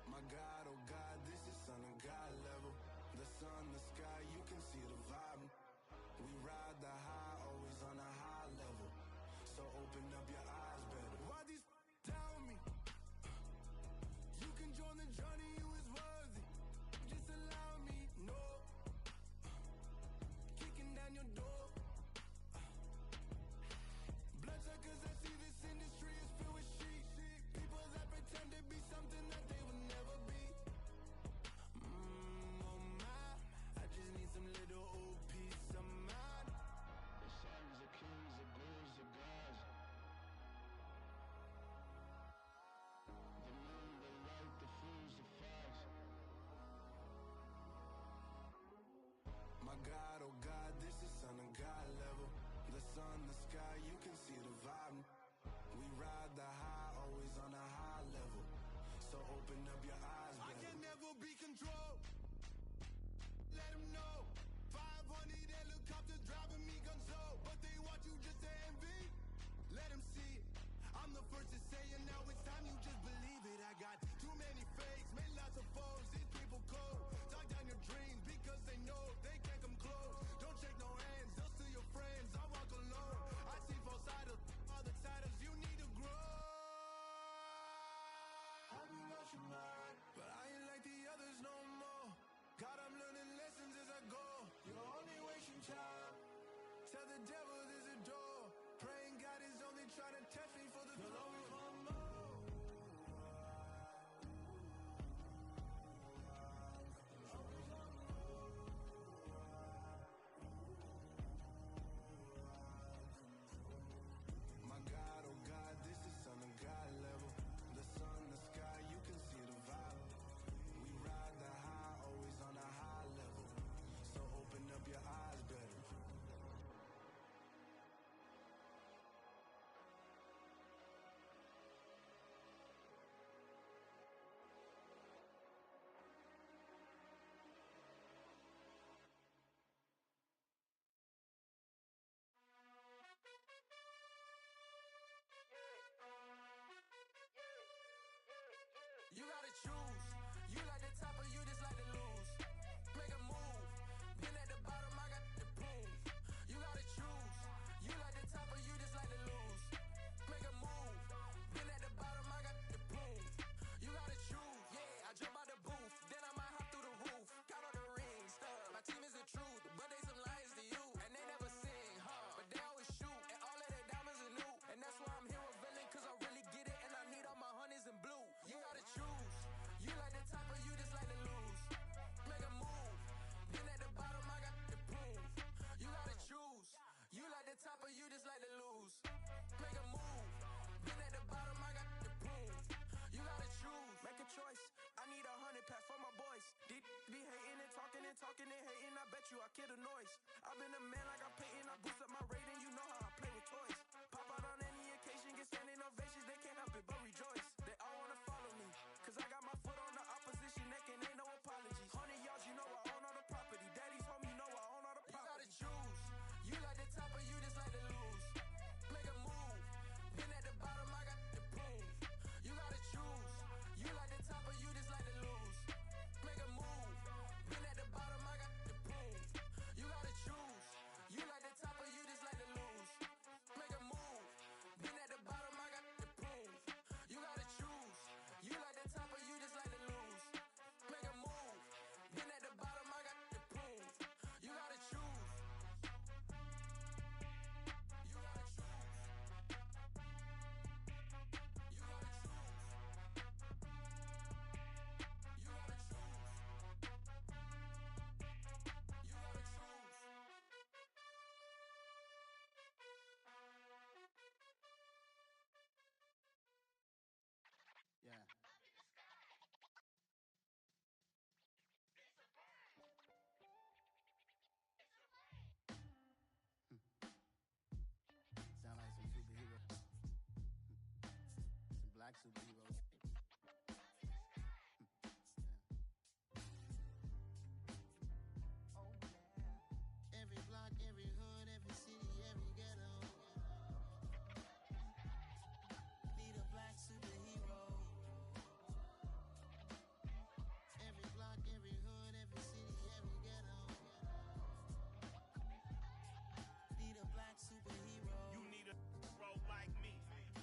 My God, oh God, this is Son of God level. The sun, the sky, you can see the vibe. We ride the high, always on a high level. So open up your eyes better. Why these tell me? You can join the journey, you is worthy. Just allow me, no. Kicking down your door. Bloodsuckers, I see this industry is filled with sheep. People that pretend to be something that they will never be. Oh my, I just need some little old peace of mind. The sons of kings, the gurus, the gods. The moon, the light, the fools, the fogs. My God, oh God, this is Son of God level. The sun, the sky, you can see the vibe. We ride the high, always on a high level. So open up your eyes better. I can never be controlled. Let them know. 500 helicopters driving me gonzo. But they want you just to envy. Let them see it. I'm the first to say it, now it's time you just believe it. I got too many fakes, made lots of foes. These people cold. Talk down your dreams because they know they can't come close. Don't shake no hands, they'll steal your friends. I walk alone. I see false idols, other titles. You need to grow. Have you lost your mind? But I ain't like the others no more. God, I'm learning lessons as I go. You're only wasting time. Tell the devil there's a door. Praying God is only trying to test me for the glory of more. My God, oh God, this is Son of God level. The sun, the sky, you can see the vibe. We ride the high, always on a high level. So open up your eyes better. talking and hating, I bet you I kill the noise. I've been a man like I'm Peyton, I boost up my rating, you know how I play with toys. Pop out on any occasion, get standing ovations, they can't help it but rejoice. They all wanna follow me, cause I got my foot on the opposition neck and ain't no apologies. 100 yards, you know I own all the property. Daddy's home, you know I own all the property. You gotta choose, you like the top or you just like to lose. Make a move, been at the bottom, I got the proof. You gotta choose, you like the top or you just like to lose. Make a move, been at the bottom, I got the proof. You gotta choose, you like the top or you just like to lose. Make a move, been at the bottom, I got the proof. You gotta choose, you like the top or you just like to lose. Make a move, been at the bottom, I got the proof. You gotta choose. You gotta choose. You gotta choose. You gotta choose. You gotta choose. Yeah. Sound like some superheroes. Some black superheroes. Oh, yeah. Every block, every hood, every city, every ghetto. Need a black superhero. Every block, every hood, every city, every ghetto. Need a black superhero. You need a hero like me.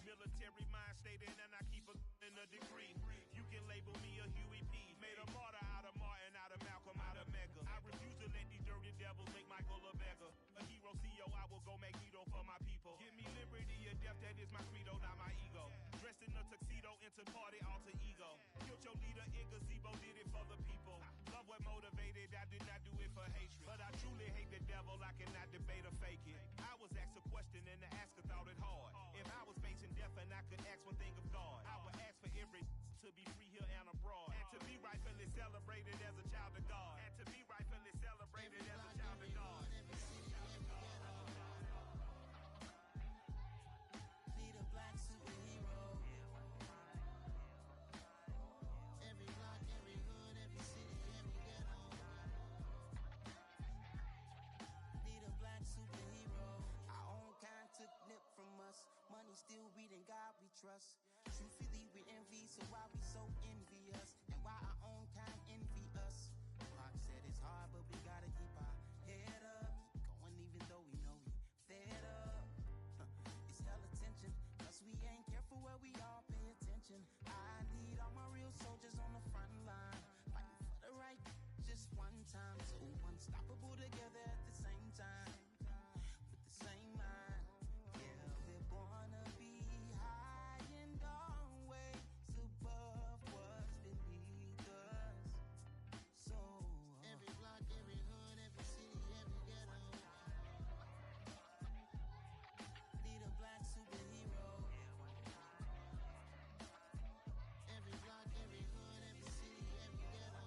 Military mind stated, and I keep in a degree. You can label me a Huey P. Made a martyr out of Martin, out of Malcolm, out of Mega. I refuse to let these dirty devils make Michael a beggar. A hero CEO, I will go Magneto for my people. Give me liberty or death, that is my credo, not my ego. Dressed in a tuxedo, into party, alter ego. Killed your leader, in gazebo, did it for the people. Love what motivated, I did not do it for hatred. But I truly hate the devil, I cannot debate or fake it. I was asked a question and the asker thought it hard. If I was facing death and I could ask one thing of God, I would ask for every to be free here and abroad. And to be rightfully celebrated as a child of God. And to be rightfully celebrated as a child of God. Need a black superhero. Every block, every hood, every city, every ghetto. Need a black superhero. Our own kind took nip from us. Money still reading God we trust. Truthfully we envy, so why we so envious? And why our own kind envy us? Pac said it's hard, but we gotta keep our head up. Going even though we know we fed up. It's hella tension, cause we ain't careful where we all pay attention. I need all my real soldiers on the front line, fighting for the right just one time. So unstoppable together at the same time, with the same mind. Yeah, we're born to be high and always above what's beneath us. So every block, every hood, every city, every ghetto. Need a black superhero. Every block, every hood, every city, every ghetto.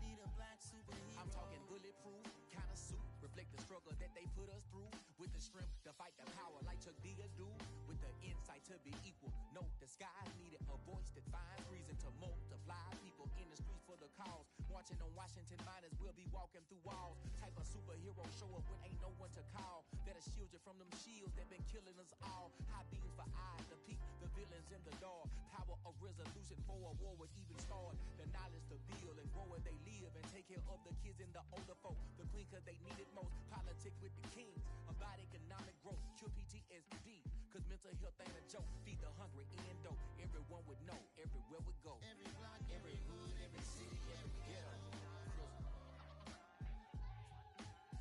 Need a black superhero. I'm talking bulletproof, kind of suit, reflect the struggle that they put us through. With the strength to fight the power like Chuck D do. With the insight to be equal. Note the skies needed a voice that finds reason to multiply. People in the streets for the cause. Marching on Washington miners will be walking through walls. Type of superhero show up when ain't no one to call. That'll shield you from them shields that been killing us all. High beams for eyes to peek the villains in the dark. Power of resolution for a war would even start. The knowledge to build and grow where they live and take care of the kids and the older folk. The queen cause they need it most. Politics with the kings. About economic growth. Cure PTSD. Cause mental health ain't a joke. Feed the hungry and dope. Everyone would know. Everywhere we go. Every block, every hood, every city, every ghetto.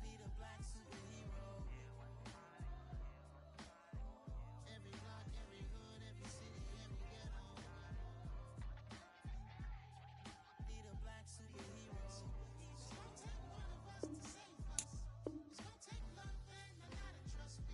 Need a black superhero. Every block, every hood, every city, every ghetto. Need a black superhero. It's gonna take one of us to save us. It's gonna take love and a lot of trust.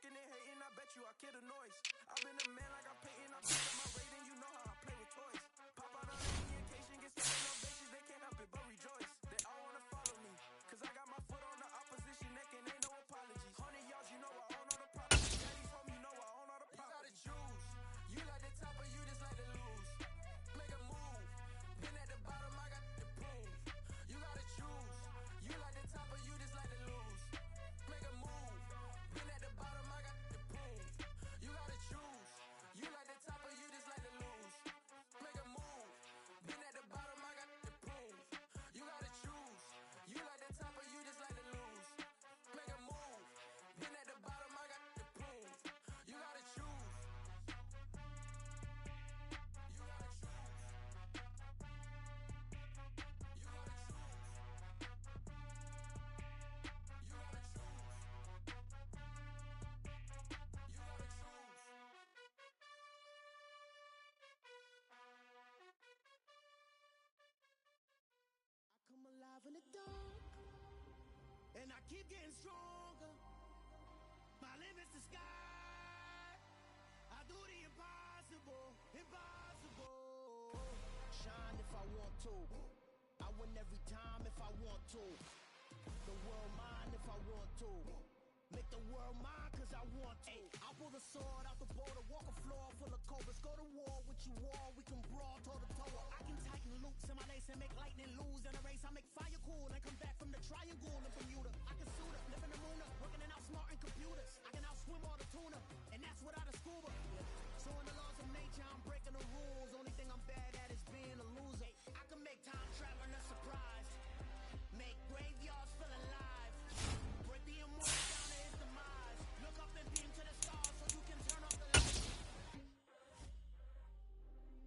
talking and hating, I bet you I kill the noise. I've been a man like I'm Peyton, I pick up my rating, you know how I play with toys. Pop out on any occasion, get stuck in ovations, they can't help it but rejoice. They all wanna follow me, cause I got my foot on the opposition neck and ain't no apologies. 100 yards, you know I own all the property. Daddy's home, you know I own all the property. You gotta choose, you like the top or you just like to lose. Make a move, been at the bottom, I got the proof. You gotta choose, you like the top or you just like to lose. Make a move, been at the bottom, I got the proof. You gotta choose, you like the top or you just like to lose. Make a move, been at the bottom, I got the proof. You gotta choose, you like the top or you just like to lose. Make a move, been at the bottom, I got the proof. You gotta choose. You gotta choose. You gotta choose. You gotta choose. You gotta choose. I come alive in the dark, and I keep getting stronger. My limit's the sky. I do the impossible, impossible. Shine if I want to. I win every time if I want to. The world mine if I want to. Make the world mine cause I want to. I'll pull the sword out the border, walk a floor full of cobras. Go to war with you all, we can brawl toe to toe. I can tighten loops in my lace and make lightning lose in a race. I make fire cool and come back from the triangle in Bermuda. I can suit up, live in the moon up, working and outsmarting computers. I can outswim all the tuna, and that's without a scuba. So in the laws of nature, I'm breaking the rules. Only thing I'm bad at is being a loser. I can make time traveling a surprise. Make graveyards feel alive. Break the immortal down to his demise. Look up and beam to the stars so you can turn off the lights.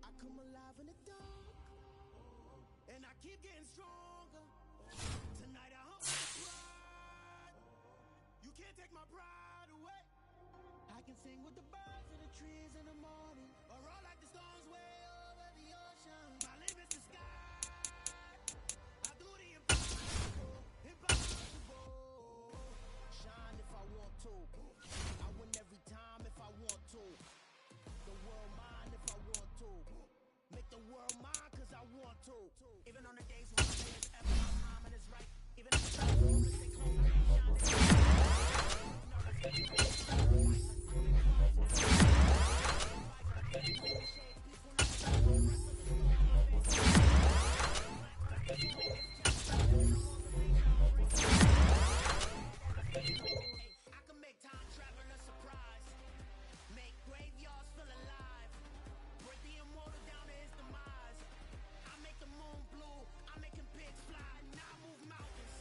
I come alive in the dark, and I keep getting stronger. Tonight I hump my pride. You can't take my pride away. I can sing with the birds and the trees in the morning, or roll like the storms way over the ocean. My limit's the sky. I do the impossible, impossible. Shine if I want to. I win every time if I want to. The world mine if I want to. Make the world mine cause I want to. Even on the days when I say it's ever my time and it's right. Even if it's not over, stay close, I can I can make time traveling a surprise. Make graveyards feel alive. Break the immortal down to his demise. I make the moon blue. I'm making pigs fly. Now I move mountains.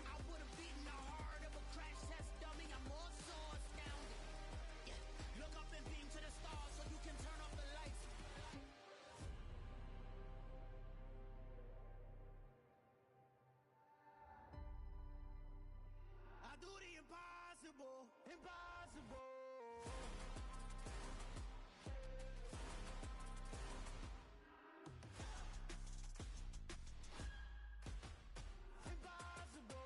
I would have beaten the heart of a crash test dummy. I'm more so astounded. Yeah. Look up and beam to the stars so you can turn off the lights. I do the impossible, impossible. Impossible.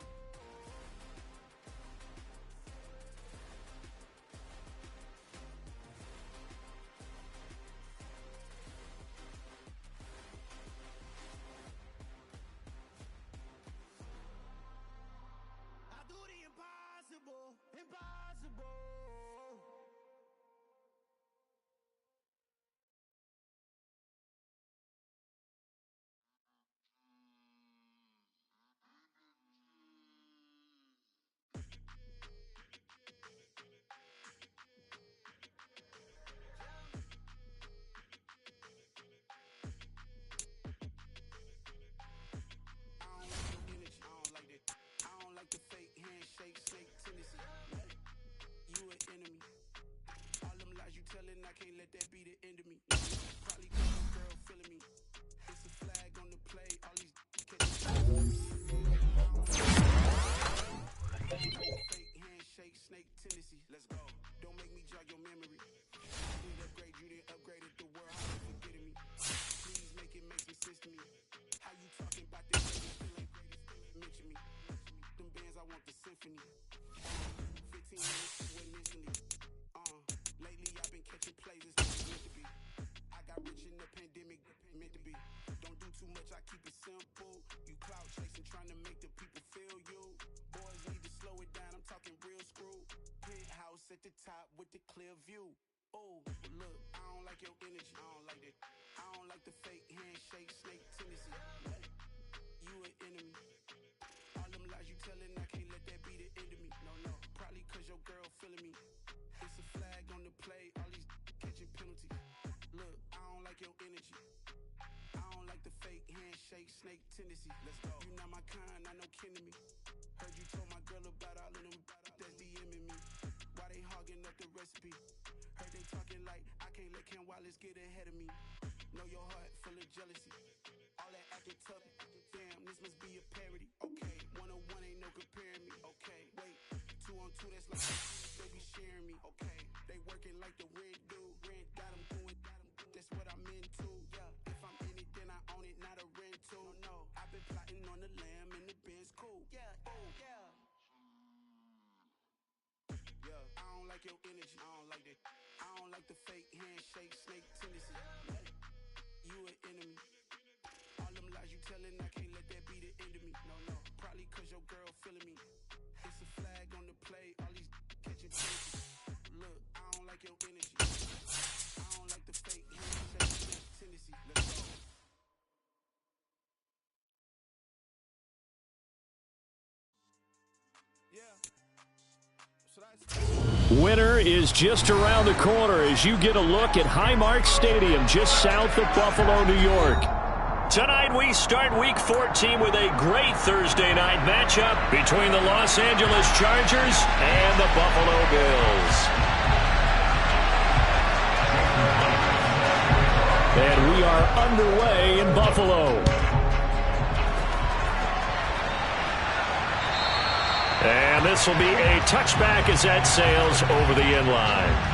I do the impossible, impossible. I don't like the fake handshake, snake tendency. You an enemy. All them lies you telling, I can't let that be the end of me. Probably cause your girl feeling me. It's a flag on the play, all these catching. I don't like the fake handshake, snake tendency. Let's go. Don't make me jog your memory. I didn't upgrade, you didn't upgrade it. The world, how you forgetting me? Please make it make some sense to me. How you talking about this? Still ain't greatest, still ain't mention me. Them bands, I want the symphony. 15 minutes went instantly. Lately I've been catching plays, it's meant to be. I got rich in the pandemic, meant to be. Don't do too much, I keep it simple. You clout chasing, trying to make the people feel you. Boys need to slow it down, I'm talking real screw. Penthouse at the top with the clear view. Oh, look, I don't like your energy, I don't like that. I don't like the fake handshake, snake tendency. What? You an enemy. All them lies you telling, I can't let that be the end of me. No, probably cause your girl feeling me. It's a flag on the play, all these catching penalties. Look, I don't like your energy. I don't like the fake handshake, snake tendency. Let's go. You not my kind, not no kin to me. Heard you told my girl about all of them that's DMing me. Why they hogging up the recipe? Heard they talking like I can't let Ken Wallace get ahead of me. Know your heart full of jealousy. All that acting tough, damn, this must be a parody. Okay, 1-on-1 ain't no comparing me. Okay, wait, 2-on-2 that's like they be sharing me. Okay, they working like the rent do. Rent got them going, that's what I'm into. Yeah, if I'm in it, then I own it, not a rental. No, I've been plotting on the lamb and the Benz cool. Yeah, oh, yeah. Yeah, I don't like your energy, I don't like that. I don't like the fake handshake, snake tendency. What? You an enemy. All them lies you telling, I can't let that be the end of me. No, probably cause your girl feeling me. It's a flag on the play, all these catching penalties. Look, I don't like your energy. I don't like the fake handshake, snake tendency. Let's go. Winter is just around the corner as you get a look at Highmark Stadium just south of Buffalo, New York. Tonight we start Week 14 with a great Thursday night matchup between the Los Angeles Chargers and the Buffalo Bills. And we are underway in Buffalo. And this will be a touchback as that sails over the end line.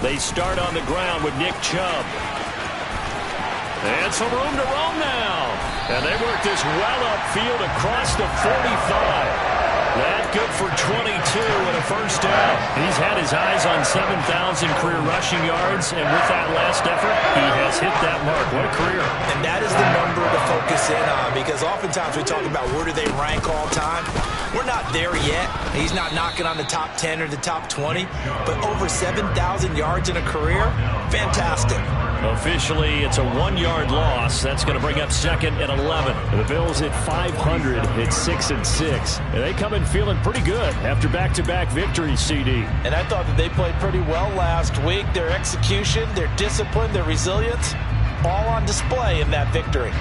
They start on the ground with Nick Chubb. And some room to roam now. And they work this well upfield across the 45. That good for 22 and a first down. He's had his eyes on 7,000 career rushing yards, and with that last effort, he has hit that mark. What a career. And that is the number to focus in on, because oftentimes we talk about where do they rank all time. We're not there yet. He's not knocking on the top 10 or the top 20, but over 7,000 yards in a career, fantastic. Officially, it's a 1-yard loss. That's going to bring up second and 11. The Bills at 500 at 6-6. And they come in feeling pretty good after back-to-back victories, CD. And I thought that they played pretty well last week. Their execution, their discipline, their resilience, all on display in that victory.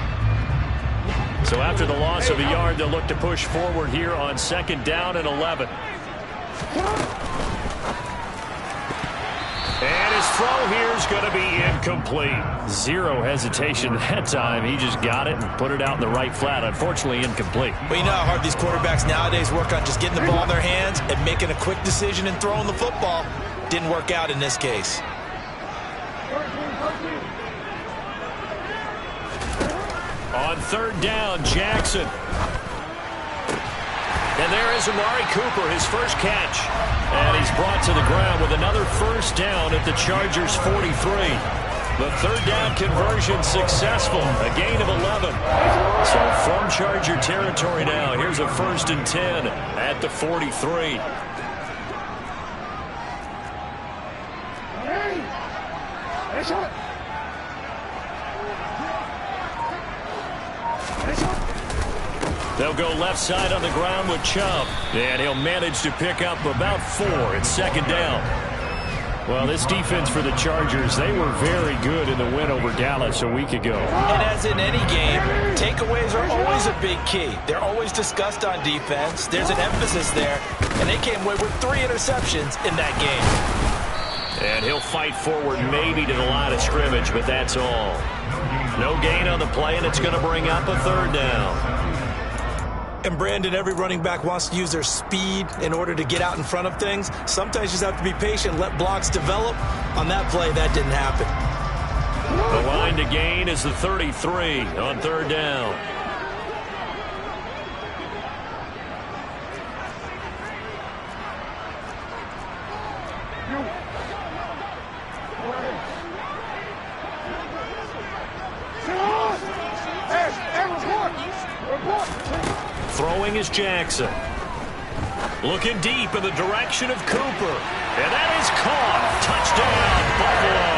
So after the loss of a yard, they'll look to push forward here on second down and 11. And his throw here is going to be incomplete. Zero hesitation that time. He just got it and put it out in the right flat. Unfortunately, incomplete. Well, you know how hard these quarterbacks nowadays work on just getting the ball in their hands and making a quick decision and throwing the football. Didn't work out in this case. On third down, Jackson. And there is Amari Cooper, his first catch. And he's brought to the ground with another first down at the Chargers' 43. The third down conversion successful, a gain of 11. So from Charger territory now, here's a 1st and 10 at the 43. They'll go left side on the ground with Chubb. And he'll manage to pick up about 4 at second down. Well, this defense for the Chargers, they were very good in the win over Dallas a week ago. And as in any game, takeaways are always a big key. They're always discussed on defense. There's an emphasis there. And they came away with 3 interceptions in that game. And he'll fight forward maybe to the line of scrimmage, but that's all. No gain on the play, and it's going to bring up a third down. And Brandon, every running back wants to use their speed in order to get out in front of things. Sometimes you just have to be patient, let blocks develop. On that play, that didn't happen. The line to gain is the 33 on third down. Throwing is Jackson. Looking deep in the direction of Cooper. And that is caught. Touchdown, Buffalo.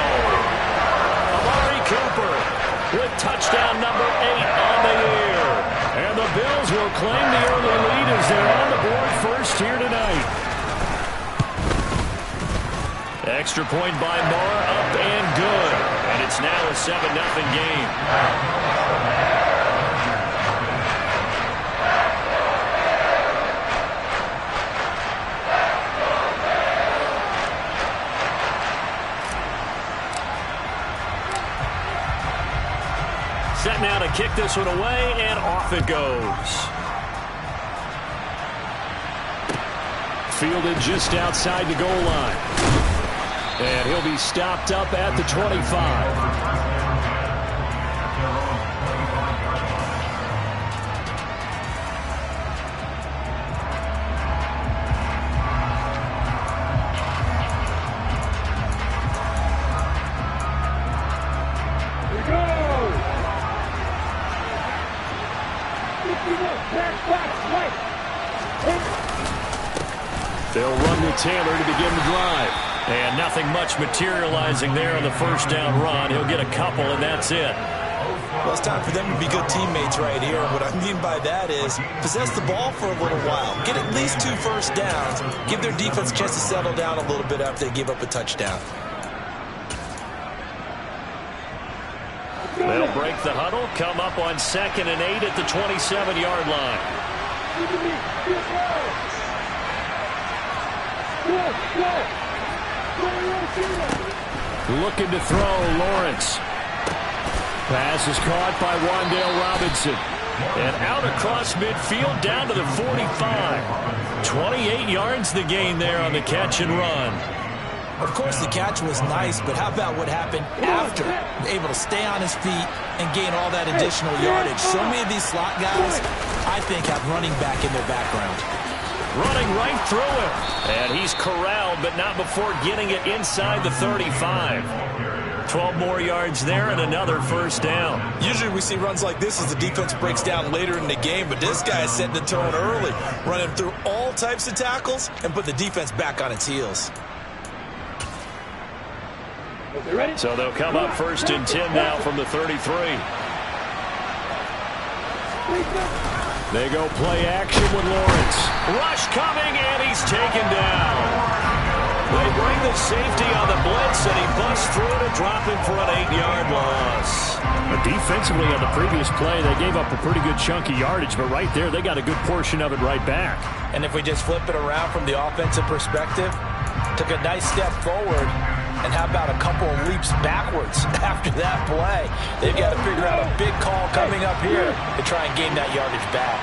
Amari Cooper with touchdown number 8 on the year. And the Bills will claim the early lead as they're on the board first here tonight. Extra point by Marr, up and good. And it's now a 7-0 game. Set now to kick this one away, and off it goes. Fielded just outside the goal line. And he'll be stopped up at the 25. They'll run with Taylor to begin the drive. And nothing much materializing there on the first down run. He'll get a couple, and that's it. Well, it's time for them to be good teammates right here. What I mean by that is possess the ball for a little while. Get at least 2 first downs. Give their defense a chance to settle down a little bit after they give up a touchdown. They'll break the huddle, come up on 2nd and 8 at the 27-yard line. Looking to throw, Lawrence. Pass is caught by Wan'Dale Robinson. And out across midfield down to the 45. 28 yards the gain there on the catch and run. Of course, the catch was nice, but how about what happened after? Able to stay on his feet and gain all that additional yardage. So many of these slot guys, I think, have running back in their background. Running right through him. And he's corralled, but not before getting it inside the 35. 12 more yards there and another first down. Usually we see runs like this as the defense breaks down later in the game, but this guy is setting the tone early, running through all types of tackles and put the defense back on its heels. So they'll come up 1st and 10 now from the 33. They go play action with Lawrence. Rush coming, and he's taken down. They bring the safety on the blitz, and he busts through to drop him for an 8-yard loss. But defensively on the previous play, they gave up a pretty good chunk of yardage, but right there, they got a good portion of it right back. And if we just flip it around from the offensive perspective, took a nice step forward, and how about a couple of leaps backwards after that play? They've got to figure out a big call coming up here to try and gain that yardage back.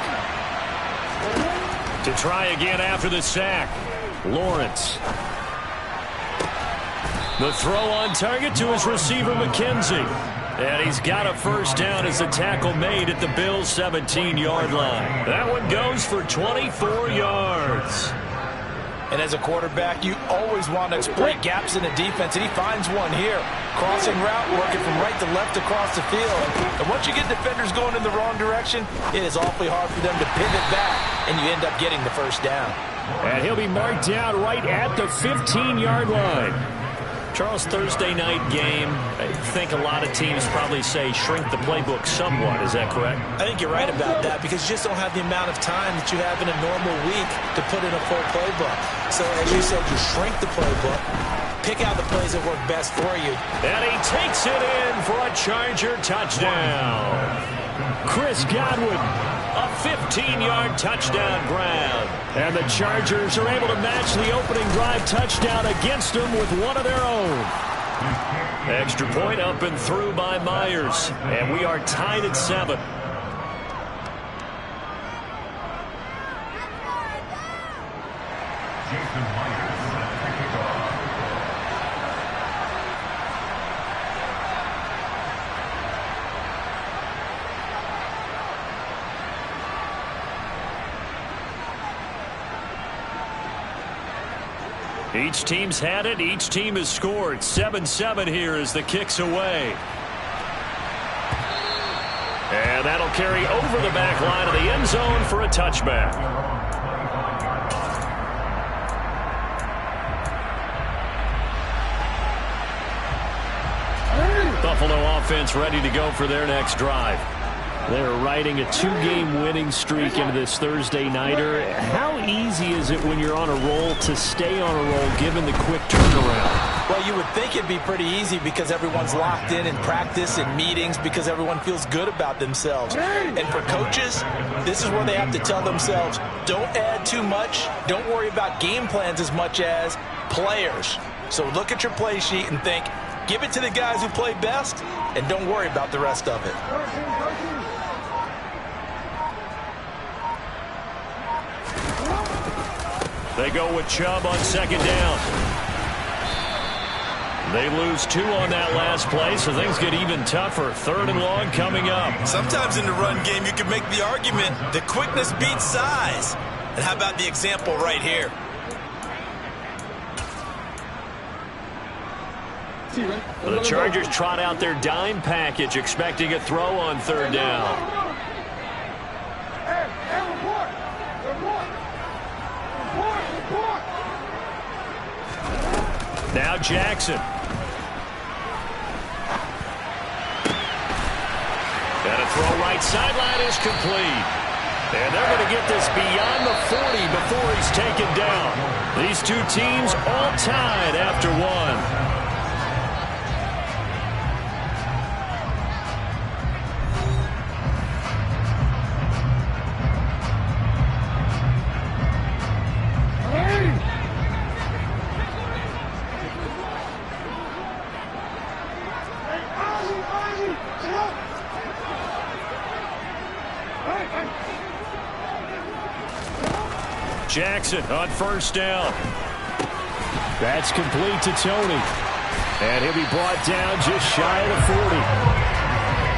To try again after the sack, Lawrence. The throw on target to his receiver, McKenzie. And he's got a first down as the tackle made at the Bills' 17-yard line. That one goes for 24 yards. And as a quarterback, you always want to exploit gaps in the defense, and he finds one here. Crossing route, working from right to left across the field. And once you get defenders going in the wrong direction, it is awfully hard for them to pivot back, and you end up getting the first down. And he'll be marked down right at the 15-yard line. Charles, Thursday night game, I think a lot of teams probably say shrink the playbook somewhat. Is that correct? I think you're right about that because you just don't have the amount of time that you have in a normal week to put in a full playbook. So as you said, you shrink the playbook, pick out the plays that work best for you. And he takes it in for a Charger touchdown. Chris Godwin A 15-yard touchdown grab. And the Chargers are able to match the opening drive touchdown against them with one of their own. Extra point up and through by Myers. And we are tied at 7. Jason Myers at the kickoff. Each team's had it. Each team has scored. 7-7 here as the kick's away. And that'll carry over the back line of the end zone for a touchback. Buffalo offense ready to go for their next drive. They're riding a 2-game winning streak into this Thursday nighter. How easy is it when you're on a roll to stay on a roll given the quick turnaround? Well, you would think it'd be pretty easy because everyone's locked in practice and meetings because everyone feels good about themselves. And for coaches, this is where they have to tell themselves, don't add too much. Don't worry about game plans as much as players. So look at your play sheet and think, give it to the guys who play best and don't worry about the rest of it. They go with Chubb on second down. They lose 2 on that last play, so things get even tougher. 3rd and long coming up. Sometimes in the run game, you can make the argument that quickness beats size. And how about the example right here? The Chargers trot out their dime package, expecting a throw on 3rd down. Now Jackson. And a throw right sideline is complete. And they're going to get this beyond the 40 before he's taken down. These two teams all tied after 1. Jackson on 1st down. That's complete to Tony. And he'll be brought down just shy of the 40.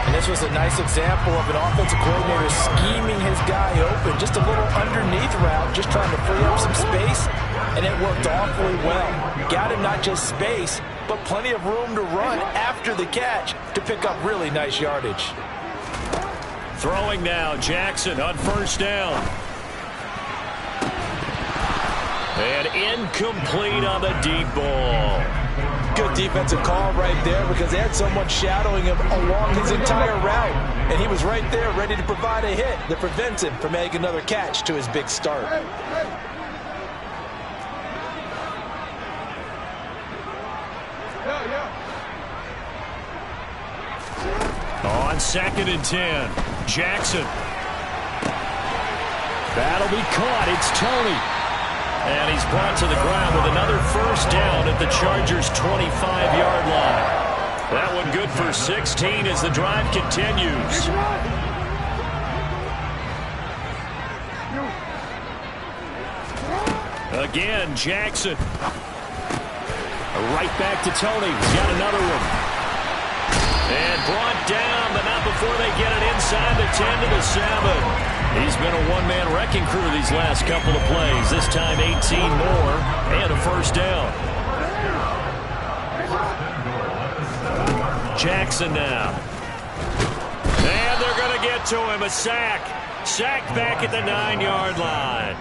And this was a nice example of an offensive coordinator scheming his guy open. Just a little underneath route, just trying to free up some space. And it worked awfully well. Got him not just space, but plenty of room to run after the catch to pick up really nice yardage. Throwing now, Jackson on 1st down. And incomplete on the deep ball. Good defensive call right there because they had someone shadowing him along his entire route. And he was right there ready to provide a hit that prevents him from making another catch to his big start. On 2nd and 10, Jackson. That'll be caught. It's Tony. And he's brought to the ground with another 1st down at the Chargers' 25-yard line. That one good for 16 as the drive continues. Again, Jackson. Right back to Tony. He's got another one. And brought down, but not before they get it inside the 10 to the 7. He's been a one-man wrecking crew these last couple of plays. This time 18 more and a 1st down. Jackson now. And they're going to get to him. A sack. Sack back at the 9-yard line.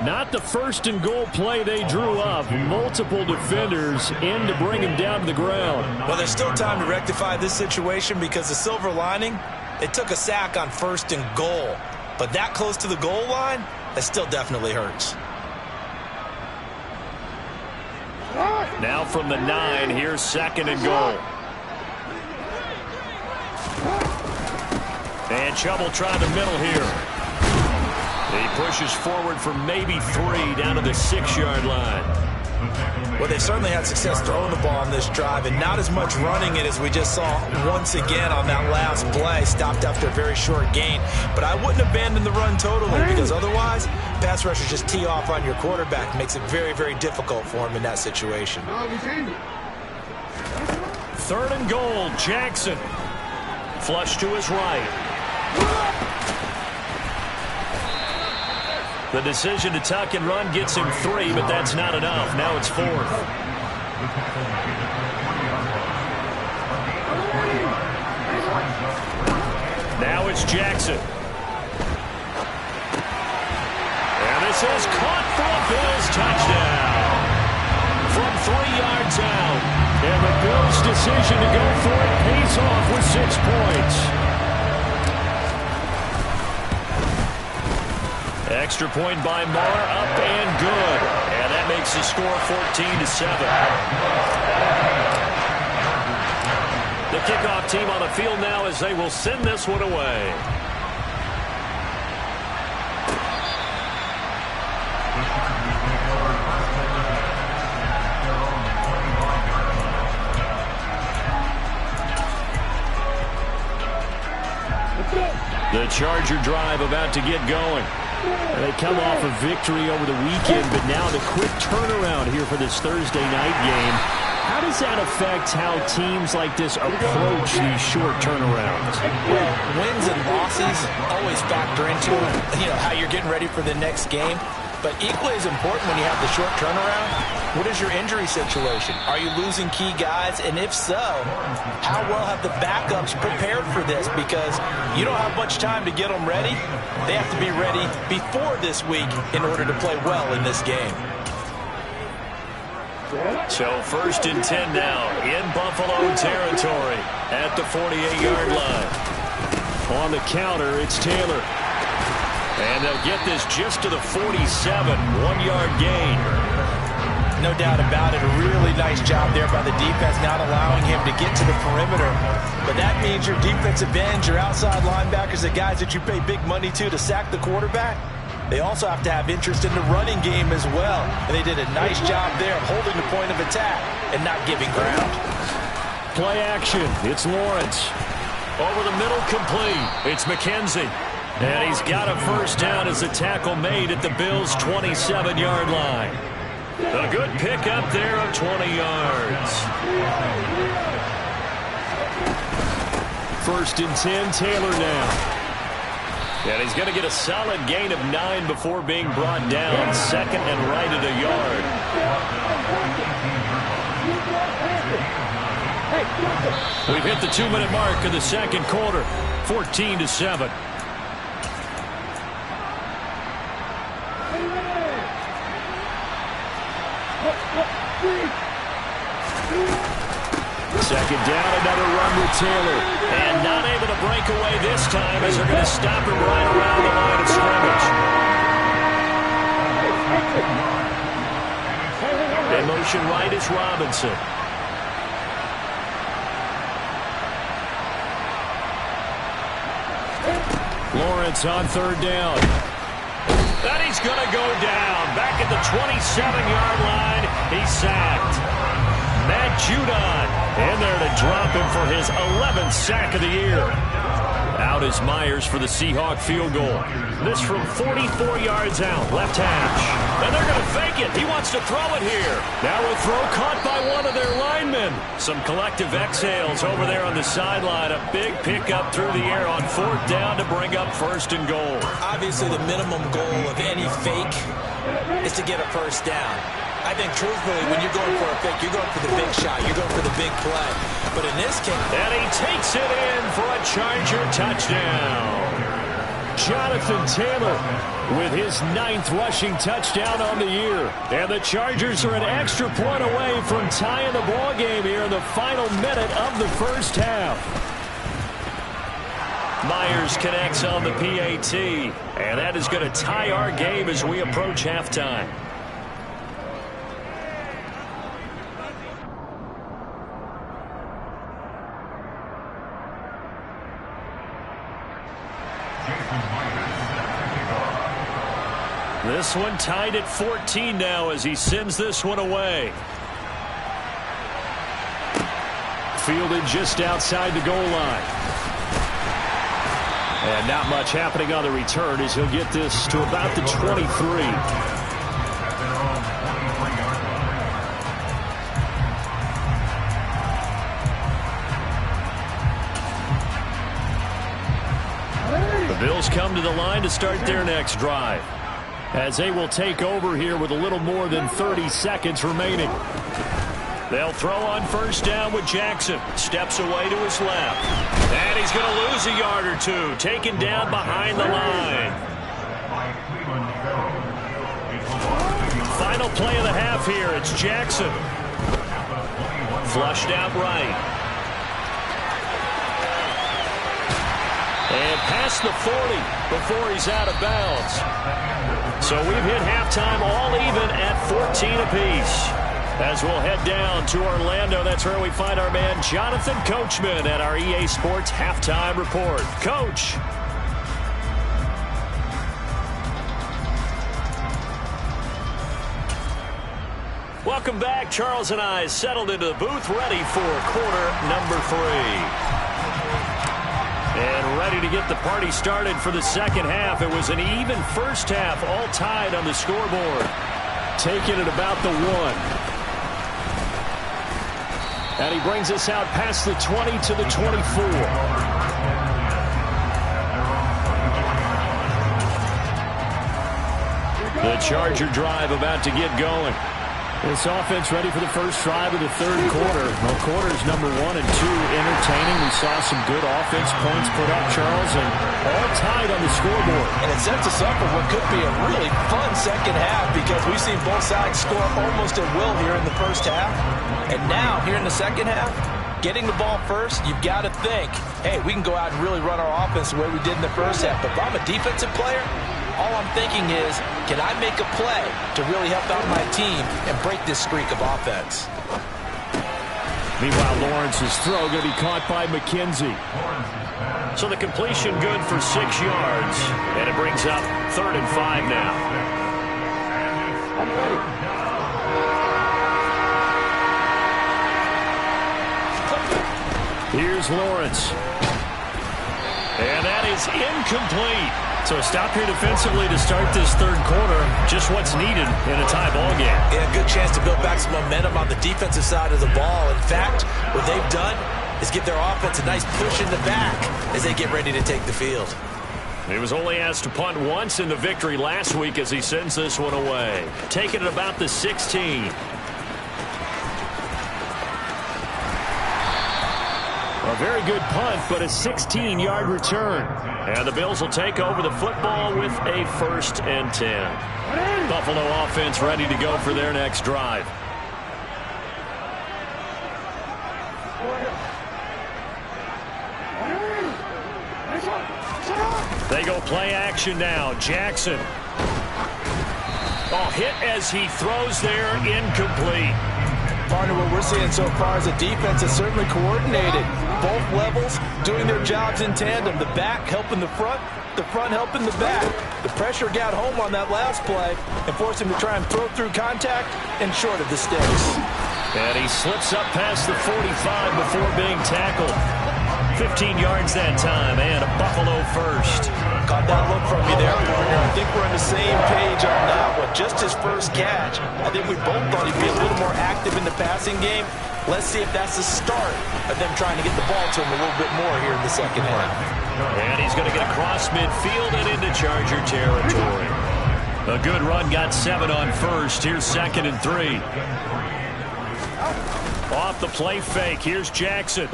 Not the 1st and goal play they drew up. Multiple defenders in to bring him down to the ground. Well, there's still time to rectify this situation because the silver lining, they took a sack on 1st and goal. But that close to the goal line, that still definitely hurts. Now from the 9, here's 2nd and goal. And Chubb will try the middle here. He pushes forward for maybe 3 down to the 6-yard line. Well, they certainly had success throwing the ball on this drive, and not as much running it as we just saw once again on that last play. Stopped after a very short gain. But I wouldn't abandon the run totally, because otherwise, pass rushers just tee off on your quarterback. Makes it very, very difficult for him in that situation. 3rd and goal, Jackson. Flush to his right. The decision to tuck and run gets him 3, but that's not enough. Now it's 4th. Now it's Jackson. And this is caught for a Bills touchdown. From 3 yards out. And the Bills' decision to go for it pays off with 6 points. Extra point by Marr, up and good. And that makes the score 14-7. The kickoff team on the field now as they will send this one away. The Charger drive about to get going. They come off a victory over the weekend, but now the quick turnaround here for this Thursday night game. How does that affect how teams like this approach these short turnarounds? Well, wins and losses always factor into how you're getting ready for the next game. But equally as important when you have the short turnaround, what is your injury situation? Are you losing key guys? And if so, how well have the backups prepared for this? Because you don't have much time to get them ready. They have to be ready before this week in order to play well in this game. So 1st and 10 now in Buffalo territory at the 48-yard line. On the counter, it's Taylor. And they'll get this just to the 47, 1-yard gain. No doubt about it. A really nice job there by the defense, not allowing him to get to the perimeter. But that means your defensive ends, your outside linebackers, the guys that you pay big money to sack the quarterback, they also have to have interest in the running game as well. And they did a nice job there of holding the point of attack and not giving ground. Play action. It's Lawrence. Over the middle, complete. It's McKenzie. And he's got a first down as a tackle made at the Bills' 27-yard line. A good pickup there of 20 yards. 1st and 10, Taylor now. And he's going to get a solid gain of 9 before being brought down. 2nd and right at a yard. We've hit the 2-minute mark of the 2nd quarter. 14-7. Second down, another run with Taylor. And not able to break away this time as they're going to stop him right around the line of scrimmage. In motion right is Robinson. Lawrence on 3rd down. And he's going to go down. Back at the 27-yard line, he's sacked. Matt Judon in there to drop him for his 11th sack of the year. Out is Myers for the Seahawk field goal. This from 44 yards out, left hash. And they're going to fake it. He wants to throw it here. Now a throw caught by one of their linemen. Some collective exhales over there on the sideline. A big pickup through the air on 4th down to bring up 1st and goal. Obviously, the minimum goal of any fake is to get a first down. I think, truthfully, when you're going for a fake, you're going for the big shot. You're going for the big play. But in this case... And he takes it in for a Charger touchdown. Jonathan Taylor with his 9th rushing touchdown on the year. And the Chargers are an extra point away from tying the ball game here in the final minute of the first half. Myers connects on the PAT. And that is going to tie our game as we approach halftime. This one tied at 14 now as he sends this one away. Fielded just outside the goal line. And not much happening on the return as he'll get this to about the 23. The Bills come to the line to start their next drive, as they will take over here with a little more than 30 seconds remaining. They'll throw on first down with Jackson. Steps away to his left. And he's going to lose a yard or two. Taken down behind the line. Final play of the half here. It's Jackson. Flushed out right. And past the 40 before he's out of bounds. So we've hit halftime all even at 14 apiece. As we'll head down to Orlando, that's where we find our man Jonathan Coachman at our EA Sports Halftime Report. Coach. Welcome back. Charles and I settled into the booth, ready for quarter number 3. And ready to get the party started for the second half. It was an even first half, all tied on the scoreboard. Taking it about the 1. And he brings us out past the 20 to the 24. The Charger drive about to get going. This offense ready for the first drive of the third quarter. Well, quarters number 1 and 2 entertaining. We saw some good offense points put up, Charles, and all tied on the scoreboard. And it sets us up for what could be a really fun second half because we've seen both sides score almost at will here in the first half. And now, here in the second half, getting the ball first, you've got to think, hey, we can go out and really run our offense the way we did in the first half. But if I'm a defensive player, all I'm thinking is, can I make a play to really help out my team and break this streak of offense? Meanwhile, Lawrence's throw going to be caught by McKenzie. So the completion good for 6 yards. And it brings up 3rd and 5 now. I'm ready. Here's Lawrence. And that is incomplete. So a stop here defensively to start this third quarter. Just what's needed in a tie ball game. Yeah, good chance to build back some momentum on the defensive side of the ball. In fact, what they've done is give their offense a nice push in the back as they get ready to take the field. He was only asked to punt once in the victory last week as he sends this one away. Taking it about the 16. A very good punt, but a 16-yard return. And the Bills will take over the football with a 1st and 10. Buffalo offense ready to go for their next drive. They go play action now. Jackson. Oh, hit as he throws there, incomplete. Partner, what we're seeing so far is a defense that's certainly coordinated. Both levels doing their jobs in tandem. The back helping the front helping the back. The pressure got home on that last play and forced him to try and throw through contact and short of the sticks. And he slips up past the 45 before being tackled. 15 yards that time, and a Buffalo first. Caught that look from you there, partner. I think we're on the same page on that one. Just his first catch. I think we both thought he'd be a little more active in the passing game. Let's see if that's the start of them trying to get the ball to him a little bit more here in the second half. And he's going to get across midfield and into Charger territory. A good run, got 7 on first. Here's 2nd and 3. Off the play fake, here's Jackson.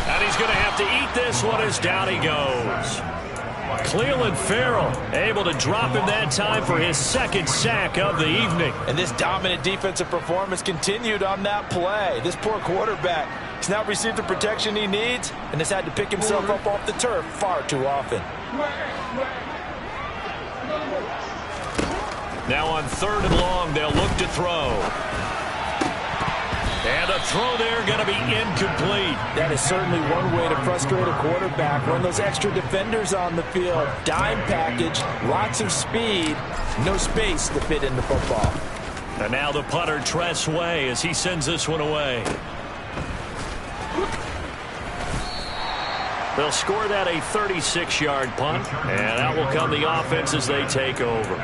And he's going to have to eat this one as down he goes. Cleveland Farrell able to drop him that time for his 2nd sack of the evening. And this dominant defensive performance continued on that play. This poor quarterback has now received the protection he needs and has had to pick himself up off the turf far too often. Now on 3rd and long, they'll look to throw. And a throw there going to be incomplete. That is certainly one way to frustrate a quarterback. Run those extra defenders on the field. Dime package, lots of speed, no space to fit in the football. And now the punter, Tress Way, as he sends this one away. They'll score that a 36-yard punt, and out will come the offense as they take over.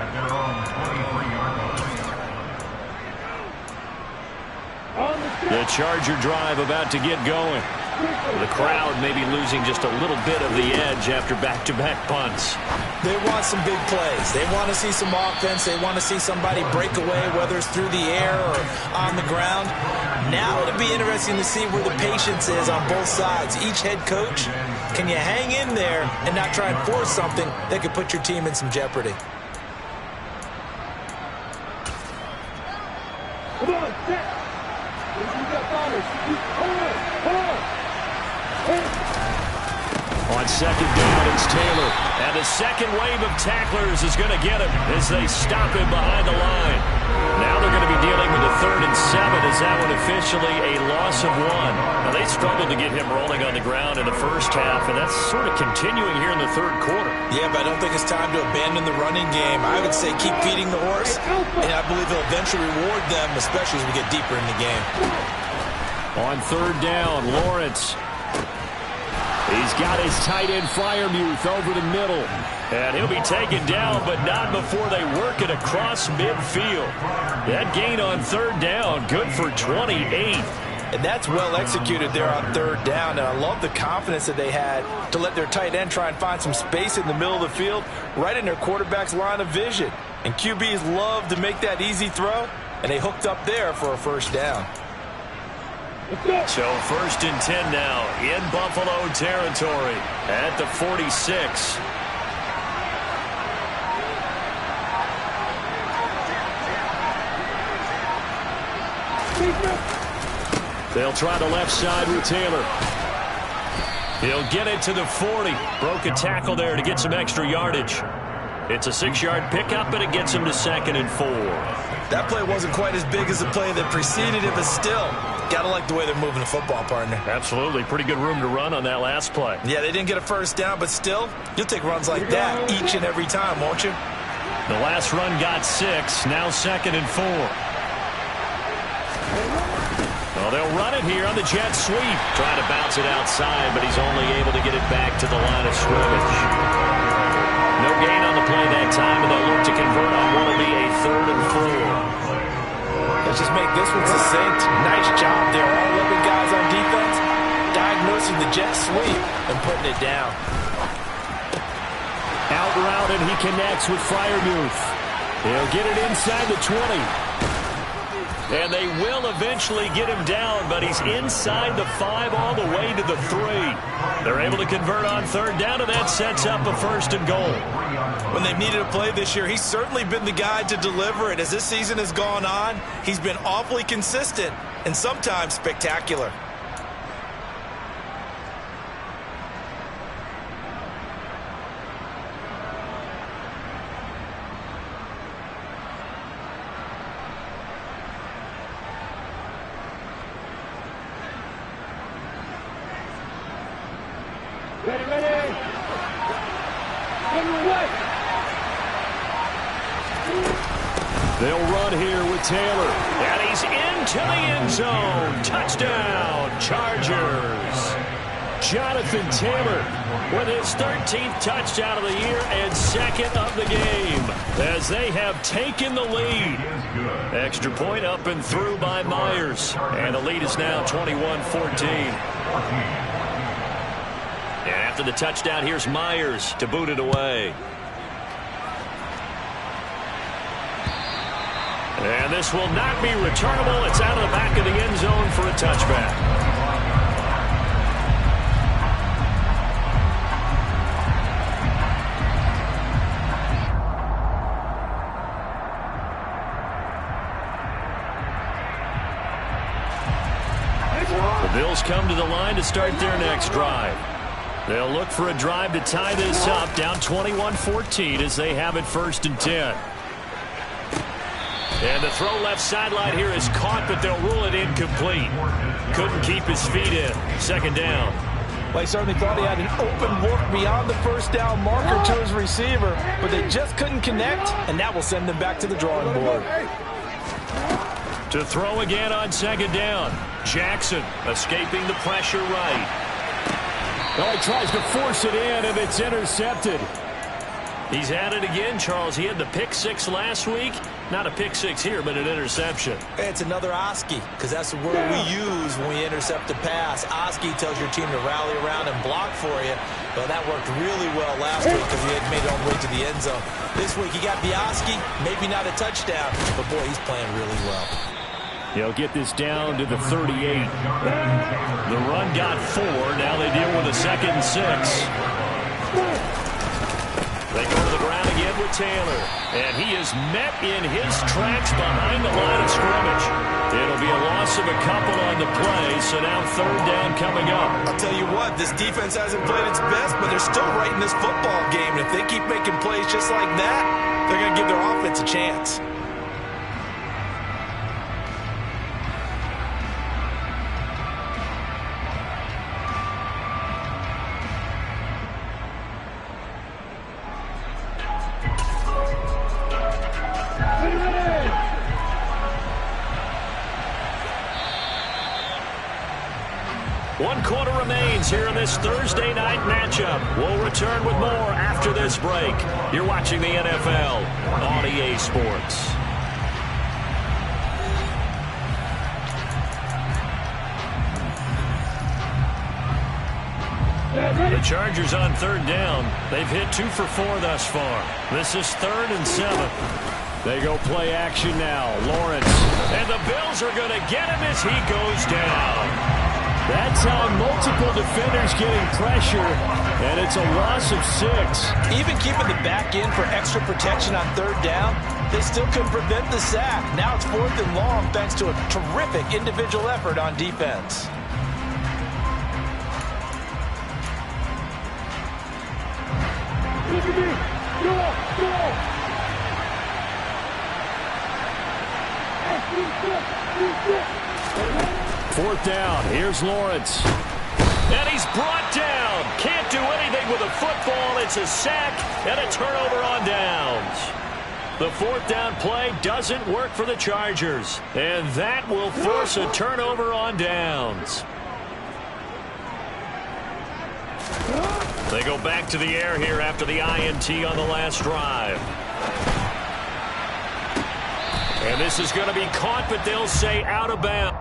The Charger drive about to get going. The crowd may be losing just a little bit of the edge after back-to-back punts. They want some big plays. They want to see some offense. They want to see somebody break away, whether it's through the air or on the ground. Now it'll be interesting to see where the patience is on both sides. Each head coach, can you hang in there and not try and force something that could put your team in some jeopardy? Come on, set. On second down, it's Taylor. And the second wave of tacklers is going to get him as they stop him behind the line. Now they're going to be dealing with a 3rd and 7 as that one officially a loss of 1. Now they struggled to get him rolling on the ground in the first half, and that's sort of continuing here in the third quarter. Yeah, but I don't think it's time to abandon the running game. I would say keep feeding the horse, and I believe he'll eventually reward them, especially as we get deeper in the game. On 3rd down, Lawrence. He's got his tight end Freiermuth over the middle. And he'll be taken down, but not before they work it across midfield. That gain on 3rd down, good for 28. And that's well executed there on 3rd down. And I love the confidence that they had to let their tight end try and find some space in the middle of the field, right in their quarterback's line of vision. And QBs love to make that easy throw, and they hooked up there for a 1st down. So 1st and 10 now in Buffalo territory at the 46. They'll try the left side with Taylor. He'll get it to the 40. Broke a tackle there to get some extra yardage. It's a 6-yard pickup, and it gets him to 2nd and 4. That play wasn't quite as big as the play that preceded it, but still, got to like the way they're moving the football, partner. Absolutely. Pretty good room to run on that last play. Yeah, they didn't get a 1st down, but still, you'll take runs like that each and every time, won't you? The last run got 6, now 2nd and 4. Well, they'll run it here on the jet sweep. Trying to bounce it outside, but he's only able to get it back to the line of scrimmage. No gain on the play that time, and they'll look to convert on what will be a 3rd and 4. Let's just make this one succinct. Nice job there. All 11 guys on defense diagnosing the jet sweep and putting it down. Out route, and he connects with Freiermuth. He'll get it inside the 20. And they will eventually get him down, but he's inside the 5 all the way to the 3. They're able to convert on 3rd down, and that sets up a 1st and goal. When they've needed a play this year, he's certainly been the guy to deliver it. As this season has gone on, he's been awfully consistent and sometimes spectacular. Ready. Underway. They'll run here with Taylor. And he's into the end zone. Touchdown, Chargers. Jonathan Taylor with his 13th touchdown of the year and 2nd of the game as they have taken the lead. Extra point up and through by Myers. And the lead is now 21-14. And after the touchdown, here's Myers to boot it away. And this will not be returnable. It's out of the back of the end zone for a touchback. The Bills come to the line to start their next drive. They'll look for a drive to tie this up, down 21-14 as they have it 1st and 10. And the throw left sideline here is caught, but they'll rule it incomplete. Couldn't keep his feet in. Second down. Well, he certainly thought he had an open look beyond the first down marker to his receiver, but they just couldn't connect, and that will send them back to the drawing board. To throw again on second down. Jackson escaping the pressure right. Well, he tries to force it in, and it's intercepted. He's at it again, Charles. He had the pick six last week. Not a pick six here, but an interception. It's another Oski, because that's the word we use when we intercept a pass. Oski tells your team to rally around and block for you. Well, that worked really well last week because he had made it all the way to the end zone. This week he got the Oski, maybe not a touchdown, but boy, he's playing really well. He'll get this down to the 38. The run got 4. Now they deal with a 2nd and 6. They go to the ground again with Taylor. And he is met in his tracks behind the line of scrimmage. It'll be a loss of a couple on the play, so now third down coming up. I'll tell you what, this defense hasn't played its best, but they're still right in this football game. And if they keep making plays just like that, they're going to give their offense a chance. One quarter remains here in this Thursday night matchup. We'll return with more after this break. You're watching the NFL on EA Sports. The Chargers on third down. They've hit 2 for 4 thus far. This is 3rd and 7. They go play action now. Lawrence. And the Bills are going to get him as he goes down. That's how multiple defenders getting pressure, and it's a loss of 6. Even keeping the back in for extra protection on third down, they still couldn't prevent the sack. Now it's 4th and long thanks to a terrific individual effort on defense. Fourth down. Here's Lawrence. And he's brought down. Can't do anything with a football. It's a sack and a turnover on downs. The fourth down play doesn't work for the Chargers. And that will force a turnover on downs. They go back to the air here after the INT on the last drive. And this is going to be caught, but they'll say out of bounds.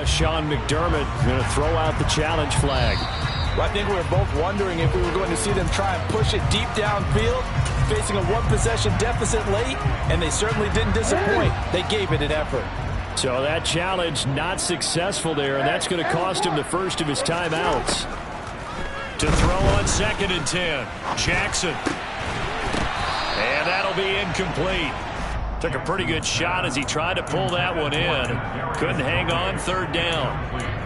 Sean McDermott going to throw out the challenge flag. Well, I think we were both wondering if we were going to see them try and push it deep downfield, facing a one-possession deficit late, and they certainly didn't disappoint. They gave it an effort. So that challenge not successful there, and that's going to cost him the first of his timeouts. To throw on 2nd and 10, Jackson. And that'll be incomplete. Took a pretty good shot as he tried to pull that one in. Couldn't hang on, third down.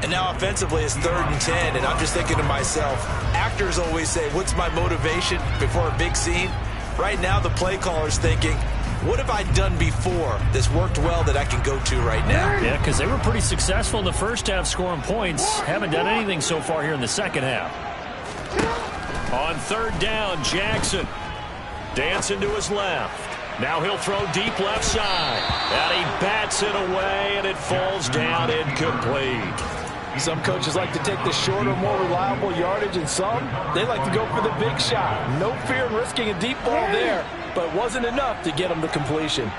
And now offensively it's 3rd and 10, and I'm just thinking to myself, actors always say, what's my motivation before a big scene? Right now the play caller's thinking, what have I done before that's worked well that I can go to right now? Yeah, because they were pretty successful in the first half scoring points. Haven't done anything so far here in the second half. On third down, Jackson. Dancing to his left. Now he'll throw deep left side. And he bats it away, and it falls down incomplete. Some coaches like to take the shorter, more reliable yardage, and some, they like to go for the big shot. No fear in risking a deep ball there, but it wasn't enough to get them to completion.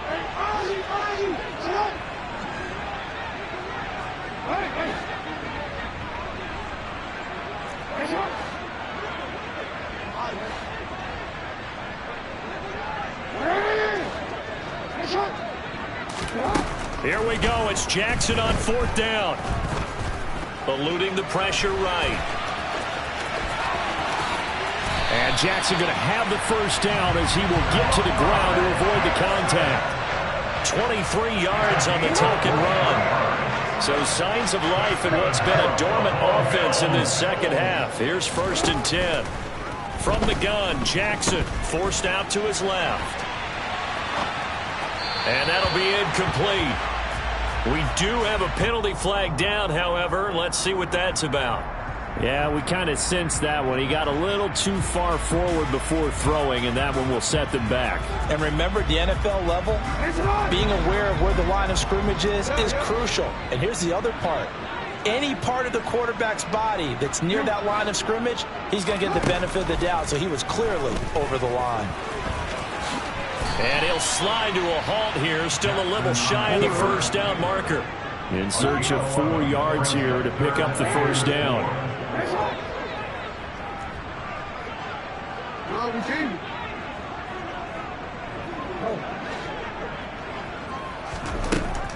Here we go. It's Jackson on fourth down. Eluding the pressure right. And Jackson going to have the first down as he will get to the ground to avoid the contact. 23 yards on the tuck and run. So signs of life in what's been a dormant offense in this second half. Here's 1st and 10. From the gun, Jackson forced out to his left. And that'll be incomplete. We do have a penalty flag down, however. Let's see what that's about. Yeah, we kind of sensed that one. He got a little too far forward before throwing, and that one will set them back. And remember, the NFL level, being aware of where the line of scrimmage is crucial. And here's the other part. Any part of the quarterback's body that's near that line of scrimmage, he's going to get the benefit of the doubt. So he was clearly over the line. And he'll slide to a halt here, still a little shy of the first down marker. In search of 4 yards here to pick up the first down.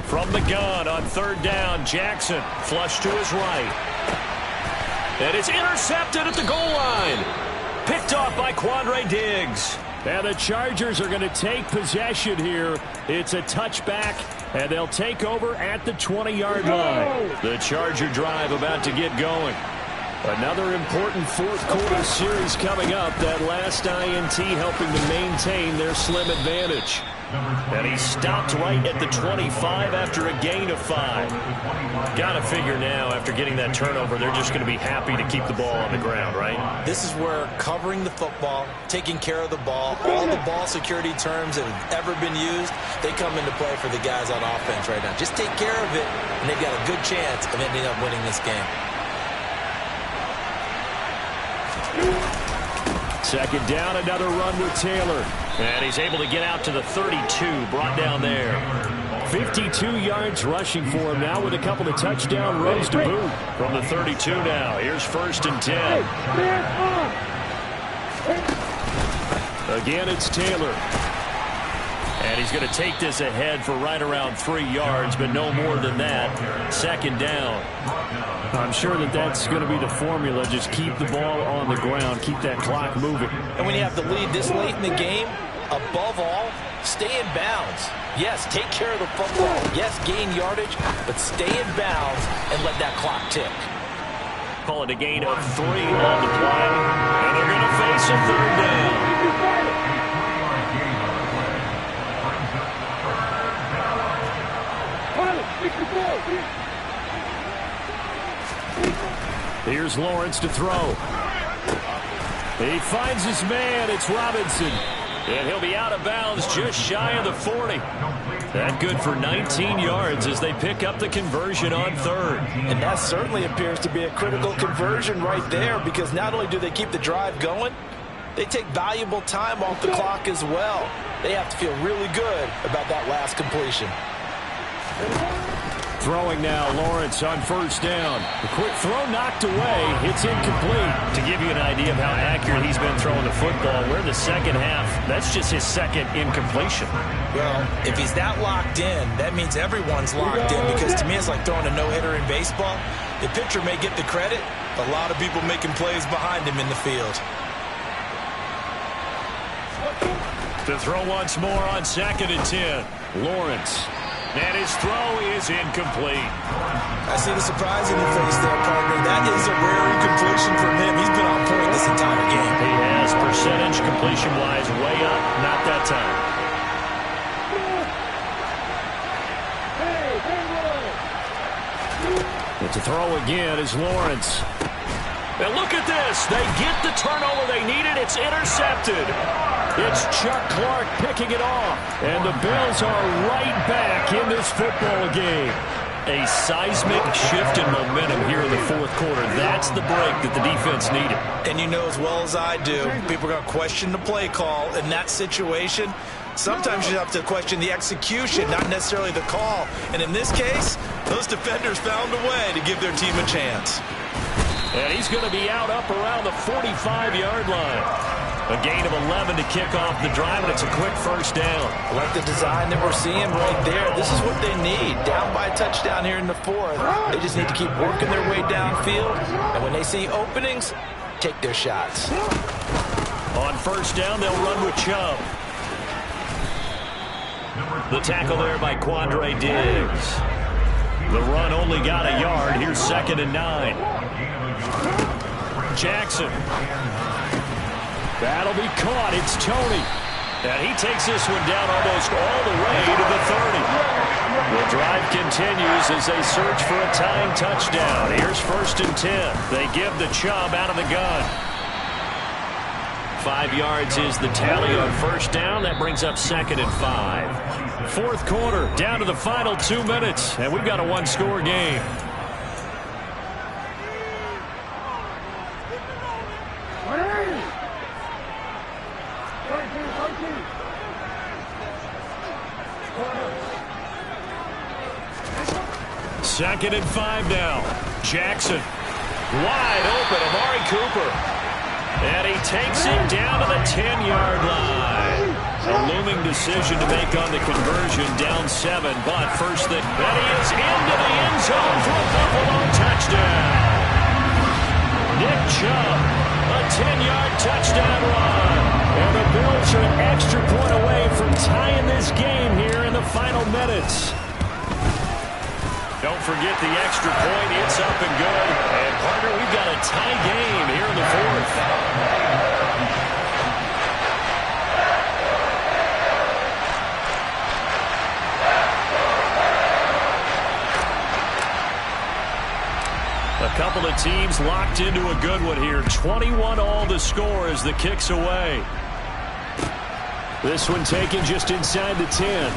From the gun on third down, Jackson flush to his right. And it's intercepted at the goal line. Picked off by Quandre Diggs. And the Chargers are going to take possession here. It's a touchback, and they'll take over at the 20-yard line. The Charger drive about to get going. Another important fourth-quarter series coming up. That last INT helping to maintain their slim advantage. And he stopped right at the 25 after a gain of 5. Got to figure now, after getting that turnover, they're just going to be happy to keep the ball on the ground, right? This is where covering the football, taking care of the ball, all the ball security terms that have ever been used, they come into play for the guys on offense right now. Just take care of it, and they've got a good chance of ending up winning this game. Second down, another run with Taylor. And he's able to get out to the 32, brought down there. 52 yards rushing for him now with a couple of touchdown runs to boot. From the 32 now, here's 1st and 10. Again, it's Taylor. And he's going to take this ahead for right around 3 yards, but no more than that. 2nd down. I'm sure that that's going to be the formula. Just keep the ball on the ground. Keep that clock moving. And when you have the lead this late in the game, above all, stay in bounds. Yes, take care of the football. Yes, gain yardage, but stay in bounds and let that clock tick. Call it a gain of 3 on the play. And they're going to face a 3rd down. Here's Lawrence to throw. He finds his man. It's Robinson. And he'll be out of bounds just shy of the 40. That good for 19 yards as they pick up the conversion on 3rd. And that certainly appears to be a critical conversion right there, because not only do they keep the drive going, they take valuable time off the clock as well. They have to feel really good about that last completion. Throwing now, Lawrence on 1st down. The quick throw knocked away. It's incomplete. To give you an idea of how accurate he's been throwing the football, we're in the second half. That's just his 2nd incompletion. Well, if he's that locked in, that means everyone's locked in, because to me it's like throwing a no-hitter in baseball. The pitcher may get the credit, a lot of people making plays behind him in the field. To throw once more on 2nd and 10. Lawrence. And his throw is incomplete. I see the surprise in your face there, partner. That is a rare incompletion from him. He's been on point this entire game. He has, percentage completion-wise way up. Not that time. But to throw again is Lawrence. And look at this. They get the turnover they needed. It's intercepted. It's Chuck Clark picking it off. And the Bills are right back in this football game. A seismic shift in momentum here in the 4th quarter. That's the break that the defense needed. And you know as well as I do, people are going to question the play call in that situation. Sometimes you have to question the execution, not necessarily the call. And in this case, those defenders found a way to give their team a chance. And he's going to be out up around the 45-yard line. A gain of 11 to kick off the drive, and it's a quick 1st down. I like the design that we're seeing right there. This is what they need. Down by a touchdown here in the 4th. They just need to keep working their way downfield. And when they see openings, take their shots. On 1st down, they'll run with Chubb. The tackle there by Quandre Diggs. The run only got a yard. Here's 2nd and 9. Jackson. That'll be caught. It's Tony. And he takes this one down almost all the way to the 30. The drive continues as they search for a tying touchdown. Here's 1st and 10. They give the Chubb out of the gun. 5 yards is the tally on 1st down. That brings up 2nd and 5. 4th quarter, down to the final 2 minutes, and we've got a one-score game. Second and 5 now. Jackson. Wide open. Amari Cooper. And he takes it down to the 10-yard line. A looming decision to make on the conversion, down 7. But first thing, and he is into the end zone for a Buffalo touchdown. Nick Chubb, a 10-yard touchdown run. And the Bills are an extra point away from tying this game here in the final minutes. Don't forget the extra point. It's up and good. And, partner, we've got a tie game here in the 4th. A couple of teams locked into a good one here. 21-all the score as the kick's away. This one taken just inside the 10.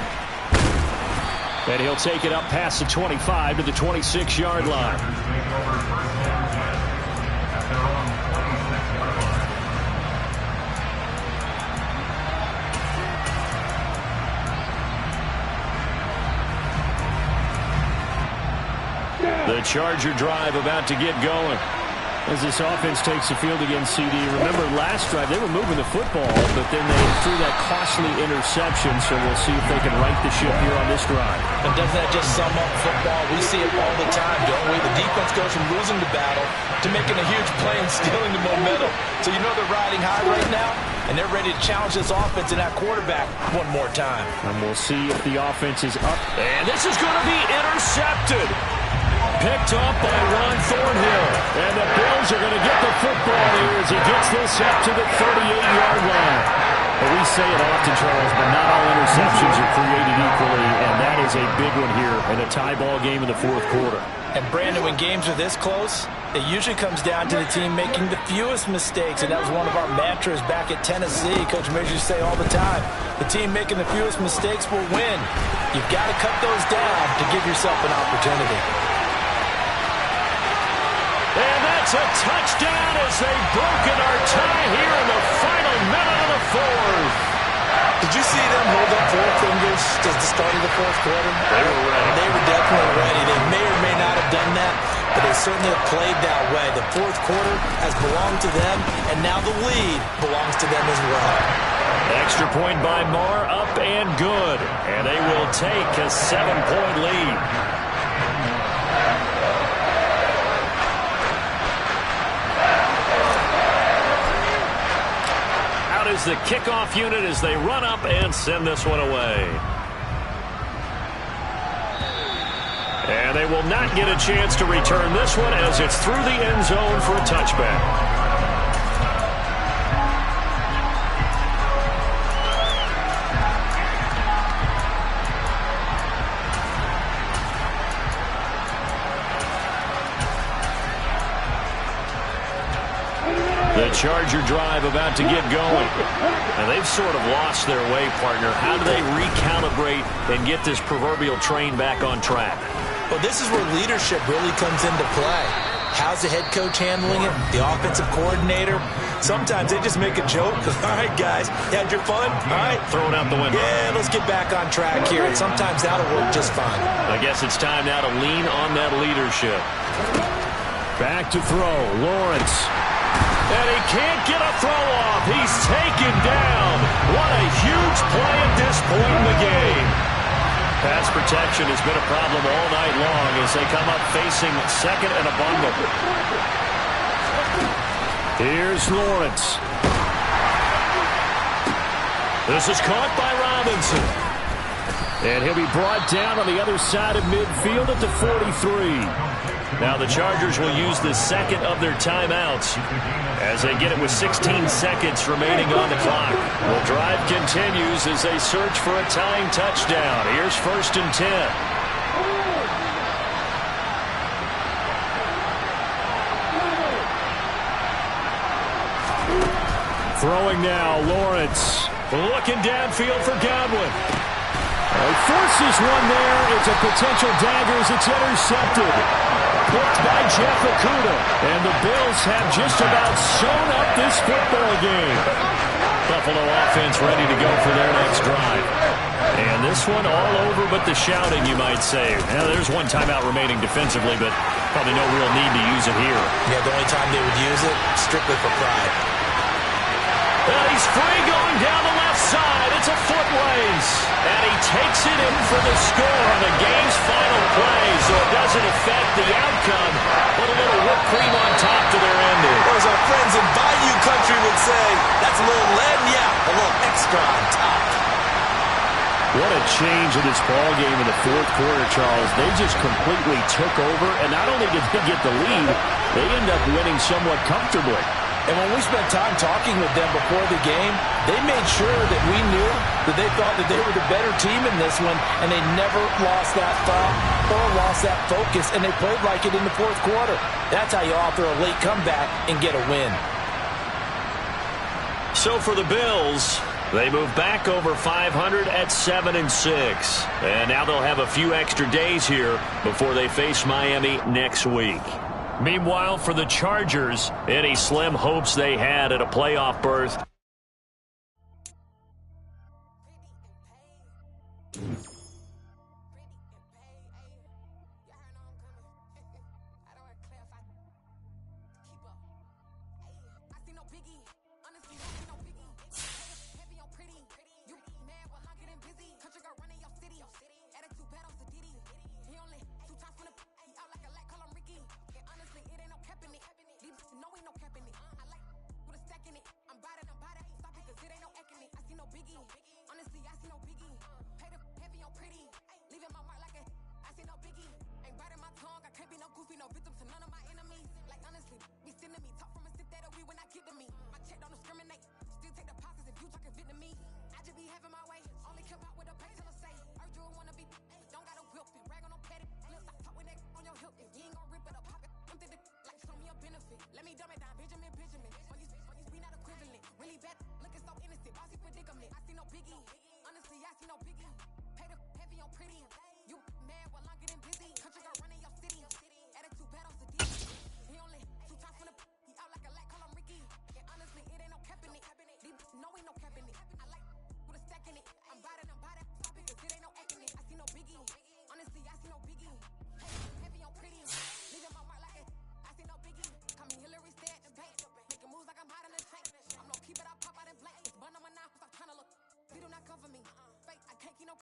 And he'll take it up past the 25 to the 26-yard line. The Charger drive about to get going. As this offense takes the field against CD, remember last drive they were moving the football, but then they threw that costly interception, so we'll see if they can right the ship here on this drive. And doesn't that just sum up football? We see it all the time, don't we? The defense goes from losing the battle to making a huge play and stealing the momentum. So you know they're riding high right now, and they're ready to challenge this offense and that quarterback one more time. And we'll see if the offense is up. And this is going to be intercepted. Picked up by Ron Thornhill. And the Bills are going to get the football here as he gets this up to the 38-yard line. Well, we say it often, Charles, but not all interceptions are created equally, and that is a big one here in a tie ball game in the 4th quarter. And, Brandon, when games are this close, it usually comes down to the team making the fewest mistakes, and that was one of our mantras back at Tennessee. Coach Mears used to say all the time, the team making the fewest mistakes will win. You've got to cut those down to give yourself an opportunity. And that's a touchdown as they've broken our tie here in the final minute of the 4th. Did you see them hold up 4 fingers at the start of the 4th quarter? They were ready. They were definitely ready. They may or may not have done that, but they certainly have played that way. The 4th quarter has belonged to them, and now the lead belongs to them as well. Extra point by Marr, up and good. And they will take a 7-point lead. Is the kickoff unit as they run up and send this one away. And they will not get a chance to return this one as it's through the end zone for a touchback. The Charger drive about to get going. And they've sort of lost their way, partner. How do they recalibrate and get this proverbial train back on track? Well, this is where leadership really comes into play. How's the head coach handling it? The offensive coordinator? Sometimes they just make a joke. All right, guys, you had your fun? All right. Throw it out the window. Yeah, let's get back on track here. And sometimes that'll work just fine. I guess it's time now to lean on that leadership. Back to throw. Lawrence. And he can't get a throw off. He's taken down. What a huge play at this point in the game. Pass protection has been a problem all night long as they come up facing second and a bundle. Here's Lawrence. This is caught by Robinson. And he'll be brought down on the other side of midfield at the 43. Now the Chargers will use the second of their timeouts as they get it with 16 seconds remaining on the clock. The drive continues as they search for a tying touchdown. Here's 1st and 10. Throwing now, Lawrence. Looking downfield for Godwin. He forces one there. It's a potential dagger as it's intercepted. Picked by Jeff Okudah. And the Bills have just about sewn up this football game. Buffalo offense ready to go for their next drive. And this one all over but the shouting, you might say. Now, there's one timeout remaining defensively, but probably no real need to use it here. Yeah, the only time they would use it, strictly for pride. Well, he's free going down the left side. It's a foot race. And he takes it in for the score on the game's final play, so it doesn't affect the outcome. Put a little whipped cream on top to their ending. Or as our friends in Bayou Country would say, that's a little lead, yeah, a little extra on top. What a change in this ball game in the fourth quarter, Charles. They just completely took over, and not only did they get the lead, they end up winning somewhat comfortably. And when we spent time talking with them before the game, they made sure that we knew that they thought that they were the better team in this one, and they never lost that thought or lost that focus, and they played like it in the fourth quarter. That's how you author a late comeback and get a win. So for the Bills, they move back over 500 at 7-6. And now they'll have a few extra days here before they face Miami next week. Meanwhile, for the Chargers, any slim hopes they had at a playoff berth. No, ain't no capping it. I like with a stack in it. I'm bad, stop it, cause it ain't no acting it. I see no biggie.